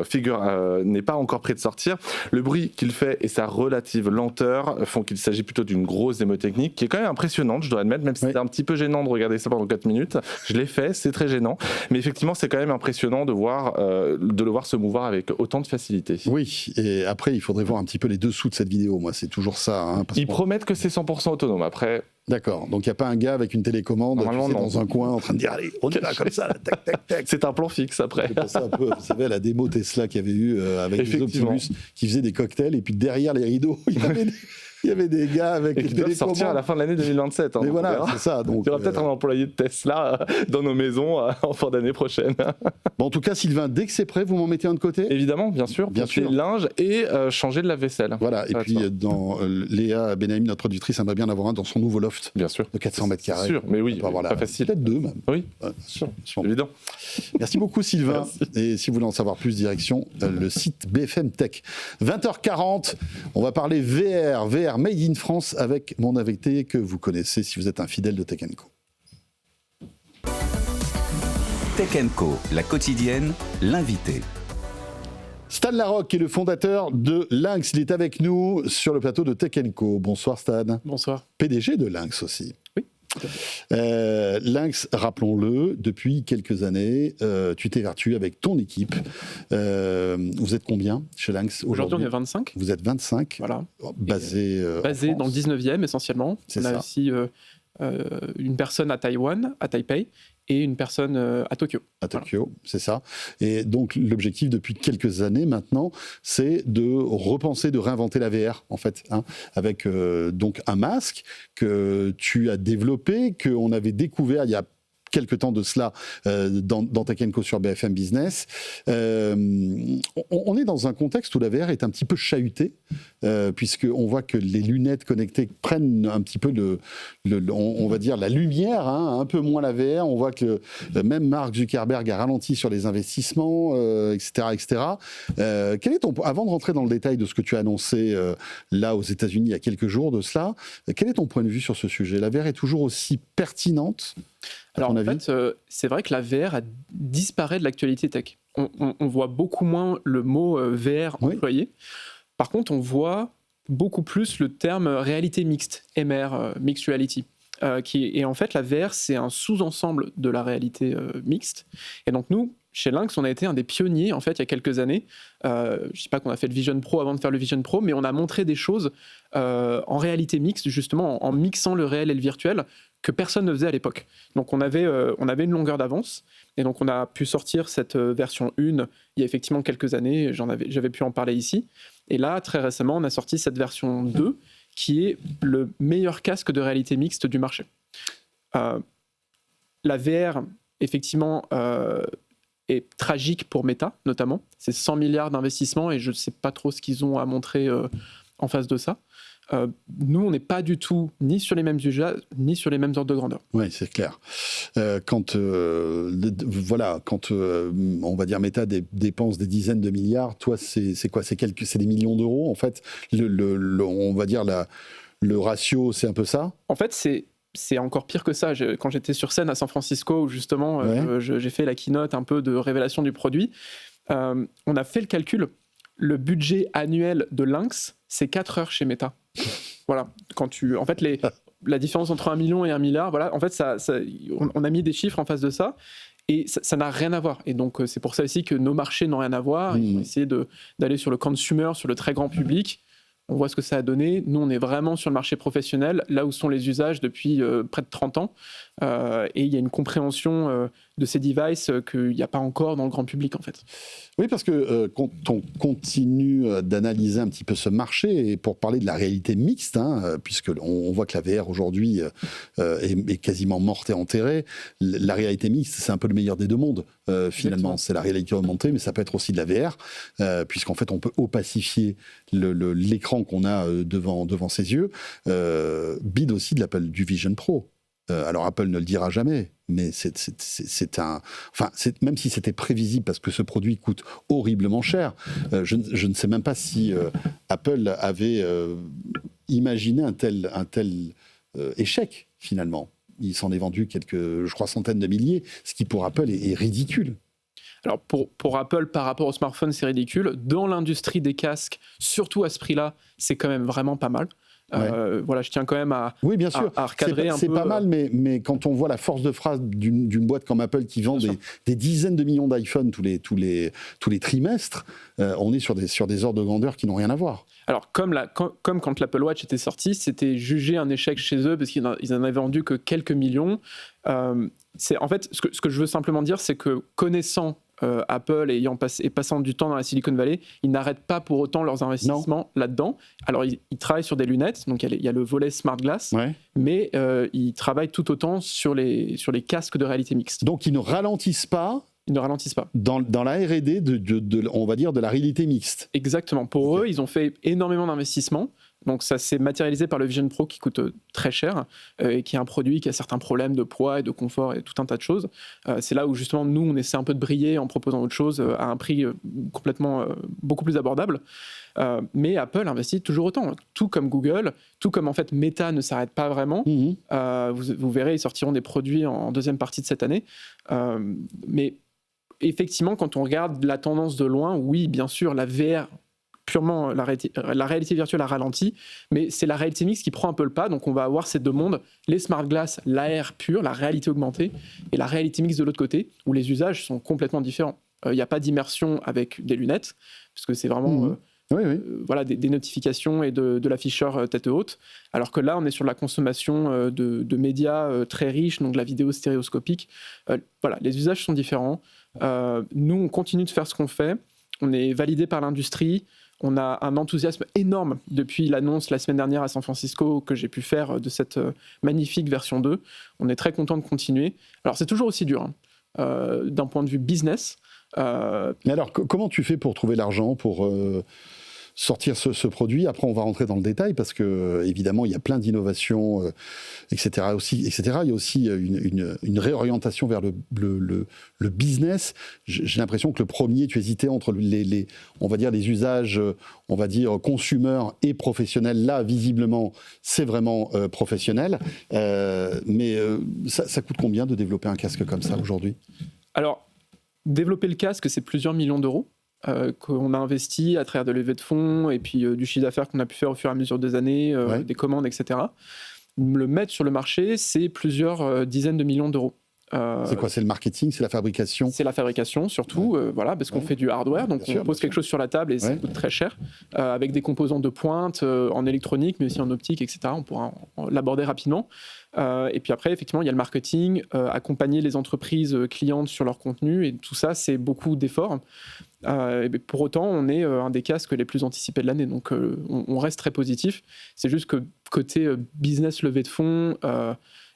Figure n'est pas encore prêt de sortir. Le bruit qu'il fait et sa relative lenteur font qu'il s'agit plutôt d'une grosse démo technique qui est quand même impressionnante, je dois admettre, même si c'était un petit peu gênant de regarder ça pendant 4 minutes. Je l'ai fait, c'est très gênant. Mais effectivement, c'est quand même impressionnant de le voir se mouvoir avec autant de facilité. Oui, et après, il faudrait voir un petit peu les dessous de cette vidéo. Moi, c'est toujours ça. Hein, Ils promettent que c'est 100% autonome. Après... D'accord, donc il n'y a pas un gars avec une télécommande dans un coin en train de dire « Allez, on y va comme ça, tac, tac, tac ». C'est un plan fixe après. C'est pour ça un peu, vous savez, la démo Tesla qu'il y avait eu avec les Optimus qui faisaient des cocktails et puis derrière les rideaux, il y avait des gars avec des télécommandes. Qui doivent sortir à la fin de l'année 2027. Hein, mais voilà, c'est ça. Donc, il y aura peut-être un employé de Tesla dans nos maisons en fin d'année prochaine. Bon, en tout cas, Sylvain, dès que c'est prêt, vous m'en mettez un de côté ? Évidemment, bien sûr. Bien sûr. Le linge et changer de lave-vaisselle. Voilà, et puis Léa Benahim, notre productrice, aimerait bien avoir un dans son nouveau loft. Bien sûr. De 400 mètres carrés. Sûr, mais oui, pas facile. Peut-être 2 même. Oui, sûr, évident. Merci beaucoup Sylvain. Merci. Et si vous voulez en savoir plus, direction le site BFM Tech. 20h40, on va parler VR Made in France avec mon invité que vous connaissez si vous êtes un fidèle de Tech & Co. Tech & Co, la quotidienne, l'invité. Stan Larocque est le fondateur de Lynx. Il est avec nous sur le plateau de Tech & Co. Bonsoir Stan. Bonsoir. PDG de Lynx aussi. Oui. Lynx, rappelons-le, depuis quelques années, tu t'évertues avec ton équipe. Vous êtes combien chez Lynx aujourd'hui? On est 25. Vous êtes 25. Voilà. Basé dans le 19e essentiellement. On a aussi une personne à Taïwan, à Taipei, et une personne à Tokyo. À Tokyo, voilà. C'est ça. Et donc l'objectif depuis quelques années maintenant, c'est de repenser, de réinventer la VR en fait, hein, avec donc un masque que tu as développé, qu'on avait découvert il y a quelques temps de cela dans Tech & Co sur BFM Business. On est dans un contexte où la VR est un petit peu chahutée, puisqu'on voit que les lunettes connectées prennent un petit peu on va dire la lumière, hein, un peu moins la VR. On voit que même Mark Zuckerberg a ralenti sur les investissements, etc. etc. Quel est avant de rentrer dans le détail de ce que tu as annoncé là aux États-Unis il y a quelques jours de cela, quel est ton point de vue sur ce sujet? La VR est toujours aussi pertinente? Alors en fait, c'est vrai que la VR disparaît de l'actualité tech. On voit beaucoup moins le mot VR employé. Par contre, on voit beaucoup plus le terme réalité mixte, MR, Mixed Reality. Et en fait, la VR, c'est un sous-ensemble de la réalité mixte. Et donc nous, chez Lynx, on a été un des pionniers, en fait, il y a quelques années. Je ne sais pas qu'on a fait le Vision Pro avant de faire le Vision Pro, mais on a montré des choses en réalité mixte, justement, en mixant le réel et le virtuel, que personne ne faisait à l'époque. Donc on avait une longueur d'avance, et donc on a pu sortir cette version 1 il y a effectivement quelques années, j'avais pu en parler ici. Et là, très récemment, on a sorti cette version 2, qui est le meilleur casque de réalité mixte du marché. La VR, effectivement, est tragique pour Meta, notamment. C'est 100 milliards d'investissements, et je ne sais pas trop ce qu'ils ont à montrer en face de ça. Nous, on n'est pas du tout ni sur les mêmes usages, ni sur les mêmes ordres de grandeur. Oui, c'est clair. Quand on va dire Meta dépense des dizaines de milliards, toi, c'est quoi? C'est des millions d'euros, en fait. On va dire le ratio, c'est un peu ça? En fait, c'est encore pire que ça. Quand j'étais sur scène à San Francisco, où justement, j'ai fait la keynote un peu de révélation du produit, on a fait le calcul. Le budget annuel de Lynx, c'est 4 heures chez Meta. Voilà. En fait, la différence entre 1 million et 1 milliard, voilà, en fait, on a mis des chiffres en face de ça, et ça n'a rien à voir. Et donc, c'est pour ça aussi que nos marchés n'ont rien à voir. Ils ont essayé d'aller sur le consumer, sur le très grand public. On voit ce que ça a donné. Nous, on est vraiment sur le marché professionnel, là où sont les usages depuis près de 30 ans. Et il y a une compréhension de ces devices qu'il n'y a pas encore dans le grand public, en fait. Oui, parce que quand on continue d'analyser un petit peu ce marché, et pour parler de la réalité mixte, puisqu'on voit que la VR aujourd'hui est quasiment morte et enterrée, la réalité mixte, c'est un peu le meilleur des deux mondes, finalement. Exactement. C'est la réalité augmentée, mais ça peut être aussi de la VR, puisqu'en fait, on peut opacifier l'écran qu'on a devant ses yeux. Bide aussi de l'Apple, du Vision Pro. Alors Apple ne le dira jamais, mais même si c'était prévisible parce que ce produit coûte horriblement cher, je ne sais même pas si Apple avait imaginé un tel échec finalement. Il s'en est vendu je crois, centaines de milliers, ce qui pour Apple est ridicule. Alors pour Apple, par rapport au smartphone, c'est ridicule. Dans l'industrie des casques, surtout à ce prix-là, c'est quand même vraiment pas mal. Voilà, je tiens quand même à recadrer un peu. C'est pas mal, mais quand on voit la force de frappe d'une boîte comme Apple qui vend des dizaines de millions d'iPhone tous les trimestres, on est sur des ordres de grandeur qui n'ont rien à voir. Alors, comme quand l'Apple Watch était sorti, c'était jugé un échec chez eux parce qu'ils en avaient vendu que quelques millions. En fait, ce que je veux simplement dire, c'est que connaissant Apple et passant du temps dans la Silicon Valley, ils n'arrêtent pas pour autant leurs investissements là-dedans. Alors, ils travaillent sur des lunettes, donc il y a le volet Smart Glass, mais ils travaillent tout autant sur les casques de réalité mixte. Donc, ils ne ralentissent pas. Ils ne ralentissent pas. Dans la R&D, on va dire, de la réalité mixte. Exactement. Pour eux, ils ont fait énormément d'investissements. Donc ça s'est matérialisé par le Vision Pro qui coûte très cher et qui est un produit qui a certains problèmes de poids et de confort et tout un tas de choses. C'est là où justement nous, on essaie un peu de briller en proposant autre chose à un prix complètement beaucoup plus abordable. Mais Apple investit toujours autant, tout comme Google, tout comme en fait Meta ne s'arrête pas vraiment. Vous verrez, ils sortiront des produits en deuxième partie de cette année. Mais effectivement, quand on regarde la tendance de loin, oui, bien sûr, la VR, purement la réalité virtuelle a ralenti, mais c'est la réalité mixte qui prend un peu le pas. Donc on va avoir ces deux mondes, les smart glass, l'AR pure, la réalité augmentée, et la réalité mixte de l'autre côté, où les usages sont complètement différents. Il n'y a pas d'immersion avec des lunettes, puisque c'est vraiment voilà, des notifications et de l'afficheur tête haute, alors que là on est sur la consommation de médias très riches, donc de la vidéo stéréoscopique. Voilà, les usages sont différents. Nous on continue de faire ce qu'on fait, on est validé par l'industrie. On a un enthousiasme énorme depuis l'annonce la semaine dernière à San Francisco que j'ai pu faire de cette magnifique version 2. On est très content de continuer. Alors c'est toujours aussi dur d'un point de vue business. Mais alors comment tu fais pour trouver l'argent pour sortir ce produit? Après on va rentrer dans le détail parce que évidemment il y a plein d'innovations, etc. Il y a aussi une réorientation vers le business. J'ai l'impression que le premier, tu hésitais entre on va dire les usages, on va dire consommateurs et professionnels. Là, visiblement, c'est vraiment professionnel. Mais ça coûte combien de développer un casque comme ça aujourd'hui? Alors, développer le casque, c'est plusieurs millions d'euros. Qu'on a investi à travers de levées de fonds et puis du chiffre d'affaires qu'on a pu faire au fur et à mesure des années, des commandes, etc. Le mettre sur le marché, c'est plusieurs dizaines de millions d'euros. C'est quoi? C'est le marketing? C'est la fabrication? C'est la fabrication surtout, voilà, parce qu'on fait du hardware, donc on pose quelque chose sur la table et ça coûte très cher, avec des composants de pointe en électronique, mais aussi en optique, etc. On pourra l'aborder rapidement. Et puis après, effectivement, il y a le marketing, accompagner les entreprises clientes sur leur contenu, et tout ça, c'est beaucoup d'efforts. Et pour autant, on est un des casques les plus anticipés de l'année, donc on reste très positif. C'est juste que côté business, levée de fonds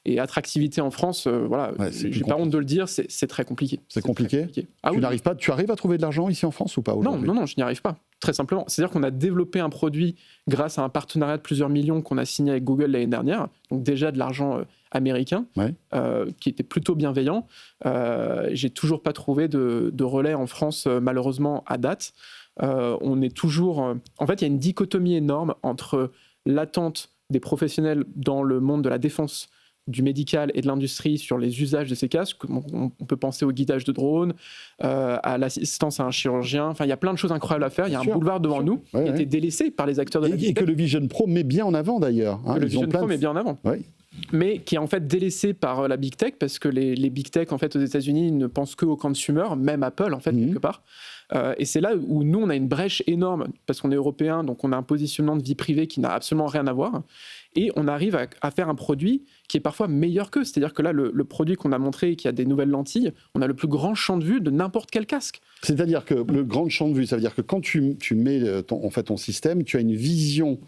et attractivité en France, voilà, j'ai pas honte de le dire, c'est très compliqué. C'est compliqué. Tu arrives à trouver de l'argent ici en France ou pas aujourd'hui? Non, je n'y arrive pas. Très simplement. C'est-à-dire qu'on a développé un produit grâce à un partenariat de plusieurs millions qu'on a signé avec Google l'année dernière, donc déjà de l'argent américain, qui était plutôt bienveillant. J'ai toujours pas trouvé de relais en France, malheureusement, à date. On est toujours... En fait, il y a une dichotomie énorme entre l'attente des professionnels dans le monde de la défense, du médical et de l'industrie sur les usages de ces casques. On peut penser au guidage de drones, à l'assistance à un chirurgien. Enfin, il y a plein de choses incroyables à faire. Il y a un boulevard devant nous qui était délaissé par les acteurs de la et que le Vision Pro met bien en avant d'ailleurs. Le Vision Pro met bien en avant. mais qui est en fait délaissé par la big tech, parce que les big tech en fait aux États-Unis ne pensent qu'au consumer, même Apple en fait quelque part. Et c'est là où nous on a une brèche énorme, parce qu'on est européen, donc on a un positionnement de vie privée qui n'a absolument rien à voir, et on arrive à faire un produit qui est parfois meilleur qu'eux. C'est-à-dire que là, le produit qu'on a montré, qui a des nouvelles lentilles, on a le plus grand champ de vue de n'importe quel casque. C'est-à-dire que le grand champ de vue, ça veut dire que quand tu mets ton système, tu as une vision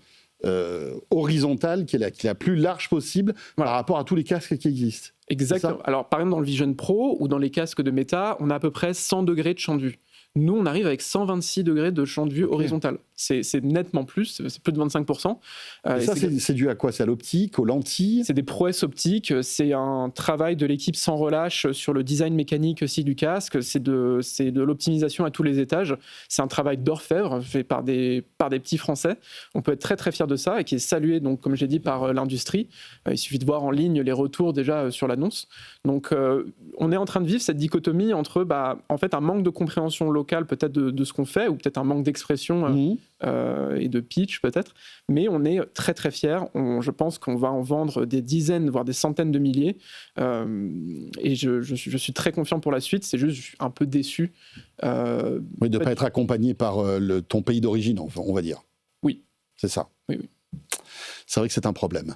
horizontale qui est la plus large possible par rapport à tous les casques qui existent. Exactement. Alors, par exemple, dans le Vision Pro ou dans les casques de Meta, on a à peu près 100 degrés de champ de vue. Nous, on arrive avec 126 degrés de champ de vue horizontal. C'est nettement plus, c'est plus de 25%. Et ça, c'est dû à quoi? C'est à l'optique, aux lentilles? C'est des prouesses optiques, c'est un travail de l'équipe sans relâche sur le design mécanique aussi du casque, c'est de l'optimisation à tous les étages. C'est un travail d'orfèvre fait par des petits Français. On peut être très très fiers de ça et qui est salué, donc, comme j'ai dit, par l'industrie. Il suffit de voir en ligne les retours déjà sur l'annonce. Donc on est en train de vivre cette dichotomie entre en fait, un manque de compréhension locale peut-être de ce qu'on fait, ou peut-être un manque d'expression et de pitch peut-être, mais on est très très fiers. Je pense qu'on va en vendre des dizaines, voire des centaines de milliers, et je suis très confiant pour la suite. C'est juste, je suis un peu déçu. De ne pas être accompagné par ton pays d'origine, on va dire. Oui. C'est ça. Oui. C'est vrai que c'est un problème.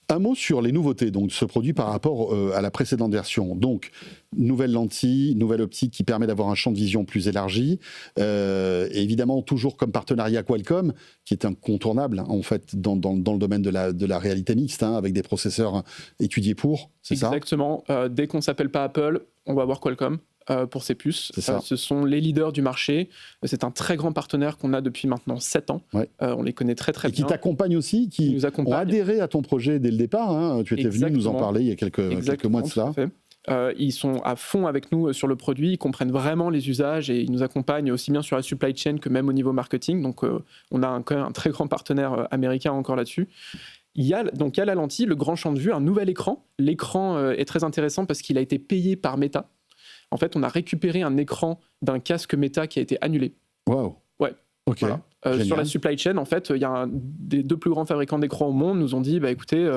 Un mot sur les nouveautés donc, de ce produit par rapport à la précédente version. Donc, nouvelle lentille, nouvelle optique qui permet d'avoir un champ de vision plus élargi. Et évidemment, toujours comme partenariat Qualcomm, qui est incontournable en fait dans le domaine de la réalité mixte, avec des processeurs étudiés pour, c'est ça? Exactement. Dès qu'on ne s'appelle pas Apple, on va avoir Qualcomm. Pour ces puces. Ce sont les leaders du marché. C'est un très grand partenaire qu'on a depuis maintenant 7 ans. Ouais. On les connaît très très bien. Et qui t'accompagne aussi, qui ont adhéré à ton projet dès le départ. Tu étais venu nous en parler il y a quelques mois de cela. Ils sont à fond avec nous sur le produit, ils comprennent vraiment les usages et ils nous accompagnent aussi bien sur la supply chain que même au niveau marketing. Donc on a quand même un très grand partenaire américain encore là-dessus. Il y a la lentille, le grand champ de vue, un nouvel écran. L'écran est très intéressant parce qu'il a été payé par Meta. En fait, on a récupéré un écran d'un casque Meta qui a été annulé. Waouh. Ouais. Ok. Voilà. Sur la supply chain, en fait, il y a des 2 plus grands fabricants d'écrans au monde nous ont dit, écoutez,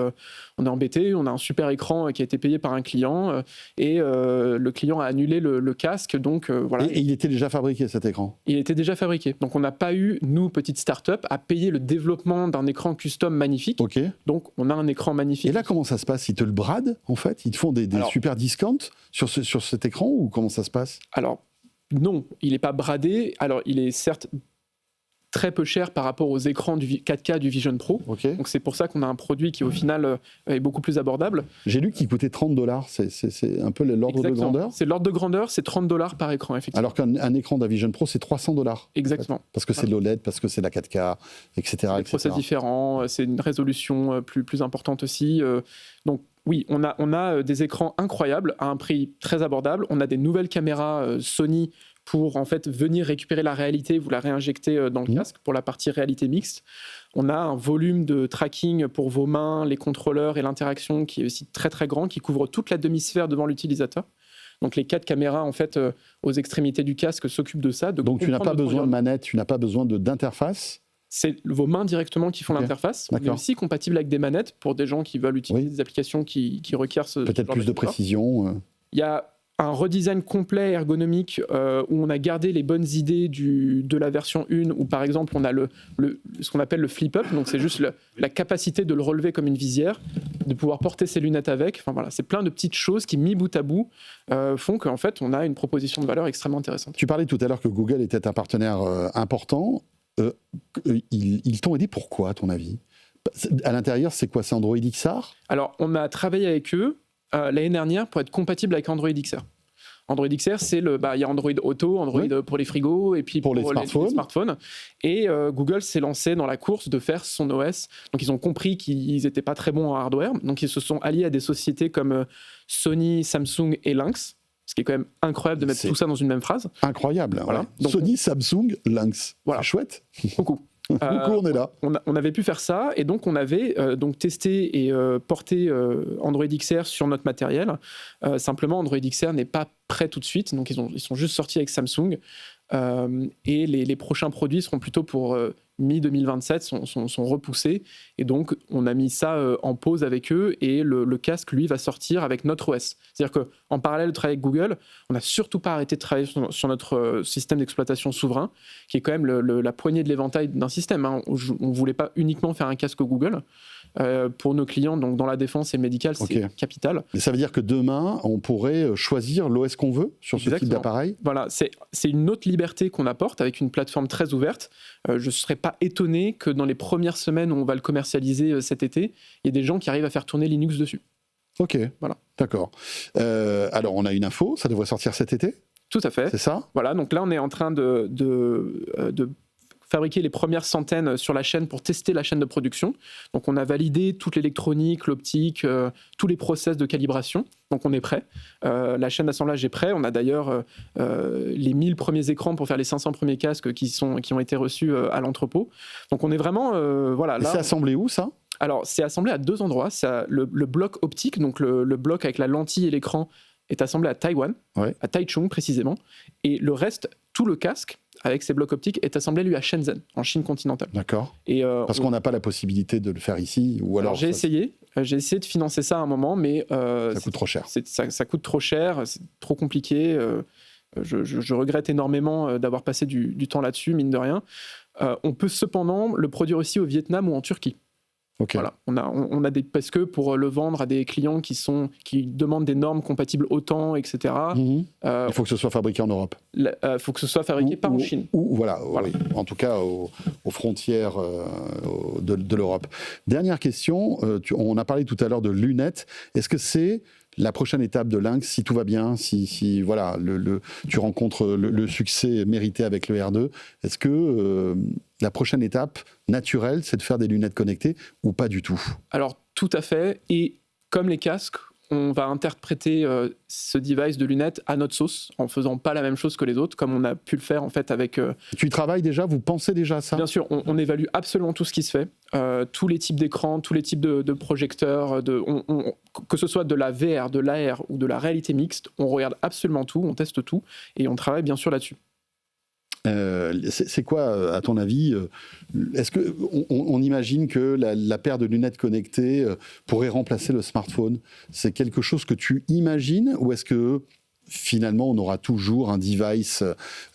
on est embêtés, on a un super écran qui a été payé par un client et le client a annulé le casque, donc voilà. Et il était déjà fabriqué cet écran? Il était déjà fabriqué, donc on n'a pas eu, nous, petite start-up, à payer le développement d'un écran custom magnifique. Ok. Donc on a un écran magnifique. Et là, comment ça se passe? Ils te le bradent, en fait? Ils te font des super discounts sur cet écran, ou comment ça se passe? Alors, non, il n'est pas bradé. Alors, il est certes très peu cher par rapport aux écrans du 4K du Vision Pro. Okay. Donc c'est pour ça qu'on a un produit qui au final est beaucoup plus abordable. J'ai lu qu'il coûtait $30. C'est un peu l'ordre de grandeur? C'est l'ordre de grandeur, c'est $30 par écran, effectivement. Alors qu'un écran d'un Vision Pro, c'est $300. Exactement. En fait. Parce que c'est l'OLED, parce que c'est la 4K, etc. C'est des process différents, c'est une résolution plus importante aussi. Donc oui, on a des écrans incroyables à un prix très abordable. On a des nouvelles caméras Sony pour en fait venir récupérer la réalité, vous la réinjecter dans le casque pour la partie réalité mixte. On a un volume de tracking pour vos mains, les contrôleurs et l'interaction qui est aussi très très grand, qui couvre toute la demi-sphère devant l'utilisateur. Donc les 4 caméras en fait aux extrémités du casque s'occupent de ça. Donc tu n'as pas besoin de manette, tu n'as pas besoin d'interface? C'est vos mains directement qui font l'interface. On est aussi compatible avec des manettes pour des gens qui veulent utiliser des applications qui requièrent peut-être plus de précision. Il y a un redesign complet ergonomique où on a gardé les bonnes idées de la version 1, où par exemple on a ce qu'on appelle le flip-up, donc c'est juste la capacité de le relever comme une visière, de pouvoir porter ses lunettes avec. Enfin voilà, c'est plein de petites choses qui, mis bout à bout, font qu'en fait on a une proposition de valeur extrêmement intéressante. Tu parlais tout à l'heure que Google était un partenaire important. Ils t'ont aidé pourquoi, à ton avis? À l'intérieur, c'est quoi? C'est Android XR? Alors, on a travaillé avec eux l'année dernière pour être compatible avec Android XR. Android XR, c'est il y a Android Auto, Android pour les frigos et puis pour les smartphones. Et Google s'est lancé dans la course de faire son OS. Donc ils ont compris qu'ils n'étaient pas très bons en hardware. Donc ils se sont alliés à des sociétés comme Sony, Samsung et Lynx. Ce qui est quand même incroyable de mettre tout ça dans une même phrase. Incroyable. Voilà. Ouais. Donc, Sony, Samsung, Lynx. Voilà. C'est chouette. Beaucoup. On est là. On avait pu faire ça et donc on avait testé et porté Android XR sur notre matériel. Simplement, Android XR n'est pas prêt tout de suite, donc ils sont juste sortis avec Samsung et les prochains produits seront plutôt pour mi-2027 sont repoussés. Et donc, on a mis ça en pause avec eux et le casque, lui, va sortir avec notre OS. C'est-à-dire qu'en parallèle de travailler avec Google, on n'a surtout pas arrêté de travailler sur notre système d'exploitation souverain, qui est quand même la poignée de l'éventail d'un système. Hein. On ne voulait pas uniquement faire un casque Google. Pour nos clients, donc dans la défense et le médical, c'est capital. Mais ça veut dire que demain, on pourrait choisir l'OS qu'on veut sur ce type d'appareil ? Voilà, c'est une autre liberté qu'on apporte avec une plateforme très ouverte. Je ne serais pas étonné que dans les premières semaines où on va le commercialiser cet été, il y ait des gens qui arrivent à faire tourner Linux dessus. Ok, voilà. D'accord. Alors, on a une info, ça devrait sortir cet été ? Tout à fait. C'est ça ? Voilà, donc là, on est en train de fabriquer les premières centaines sur la chaîne pour tester la chaîne de production. Donc on a validé toute l'électronique, l'optique, tous les process de calibration. Donc on est prêt. La chaîne d'assemblage est prête. On a d'ailleurs les 1000 premiers écrans pour faire les 500 premiers casques qui ont été reçus à l'entrepôt. Donc on est vraiment... voilà. Et c'est assemblé où ça ? Alors c'est assemblé à 2 endroits. Le bloc optique, donc le bloc avec la lentille et l'écran, est assemblé à Taïwan, à Taichung précisément. Et le reste, tout le casque, avec ses blocs optiques, est assemblé lui à Shenzhen, en Chine continentale. D'accord. Parce qu'on n'a pas la possibilité de le faire ici, ou alors j'ai essayé de financer ça à un moment, mais ça coûte trop cher. Ça coûte trop cher, c'est trop compliqué. Je regrette énormément d'avoir passé du temps là-dessus, mine de rien. On peut cependant le produire aussi au Vietnam ou en Turquie. Okay. Voilà. On a parce que pour le vendre à des clients qui demandent des normes compatibles OTAN, etc. Il faut que ce soit fabriqué en Europe. Il faut que ce soit fabriqué pas en Chine. Voilà. Oui. En tout cas aux frontières de l'Europe. Dernière question, on a parlé tout à l'heure de lunettes. Est-ce que c'est la prochaine étape de Lynx, si tout va bien, si voilà, tu rencontres le succès mérité avec le R2, est-ce que la prochaine étape naturelle, c'est de faire des lunettes connectées ou pas du tout ? Alors, tout à fait. Et comme les casques, on va interpréter ce device de lunettes à notre sauce, en faisant pas la même chose que les autres, comme on a pu le faire en fait avec... Tu y travailles déjà ? Vous pensez déjà à ça ? Bien sûr, on évalue absolument tout ce qui se fait, tous les types d'écrans, tous les types de projecteurs, que ce soit de la VR, de l'AR ou de la réalité mixte, on regarde absolument tout, on teste tout, et on travaille bien sûr là-dessus. C'est quoi, à ton avis, est-ce qu'on imagine que la paire de lunettes connectées pourrait remplacer le smartphone ? C'est quelque chose que tu imagines, ou est-ce que finalement on aura toujours un device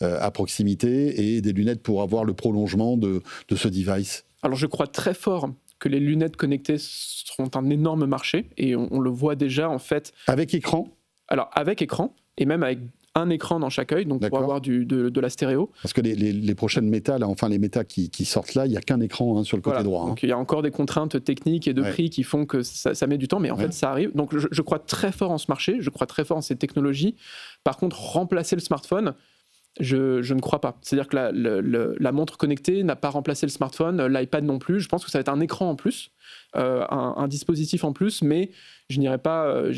à proximité et des lunettes pour avoir le prolongement de ce device ? Alors je crois très fort que les lunettes connectées seront un énorme marché, et on le voit déjà en fait. Avec écran ? Alors avec écran, et même avec un écran dans chaque œil, donc pour avoir de la stéréo. Parce que les prochaines méta, là, enfin les méta qui sortent là, il n'y a qu'un écran sur le côté droit. Donc il y a encore des contraintes techniques et de prix qui font que ça met du temps, mais en fait ça arrive. Donc je crois très fort en ce marché, je crois très fort en ces technologies. Par contre, remplacer le smartphone, je ne crois pas. C'est-à-dire que la montre connectée n'a pas remplacé le smartphone, l'iPad non plus. Je pense que ça va être un écran en plus, un dispositif en plus, mais je n'irai pas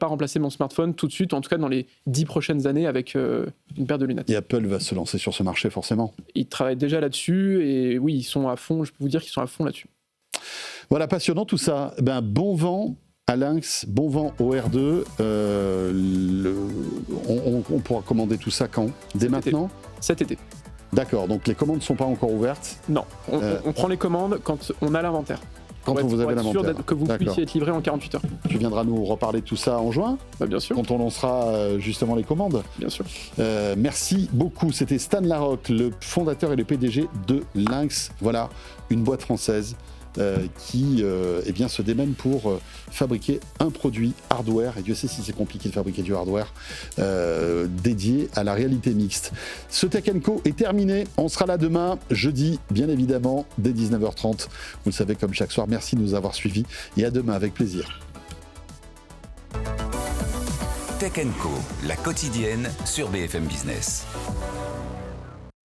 remplacer mon smartphone tout de suite, en tout cas dans les 10 prochaines années avec une paire de lunettes. Et Apple va se lancer sur ce marché forcément. Ils travaillent déjà là-dessus et oui, ils sont à fond, je peux vous dire qu'ils sont à fond là-dessus. Voilà, passionnant tout ça. Bon vent à Lynx, bon vent au R2. On pourra commander tout ça quand ? Dès maintenant ? Cet été. D'accord, donc les commandes ne sont pas encore ouvertes ? Non, on prend les commandes quand on a l'inventaire. Quand vous avez l'inventaire. Sûr que vous puissiez être livré en 48 heures. Tu viendras nous reparler de tout ça en juin ? Bien sûr. Quand on lancera justement les commandes ? Bien sûr. Merci beaucoup. C'était Stan Larocque, le fondateur et le PDG de Lynx. Voilà, une boîte française qui se démène pour fabriquer un produit hardware, et Dieu sait si c'est compliqué de fabriquer du hardware, dédié à la réalité mixte. Ce Tech & Co est terminé, on sera là demain, jeudi, bien évidemment, dès 19h30. Vous le savez, comme chaque soir, merci de nous avoir suivis, et à demain avec plaisir. Tech & Co, la quotidienne sur BFM Business.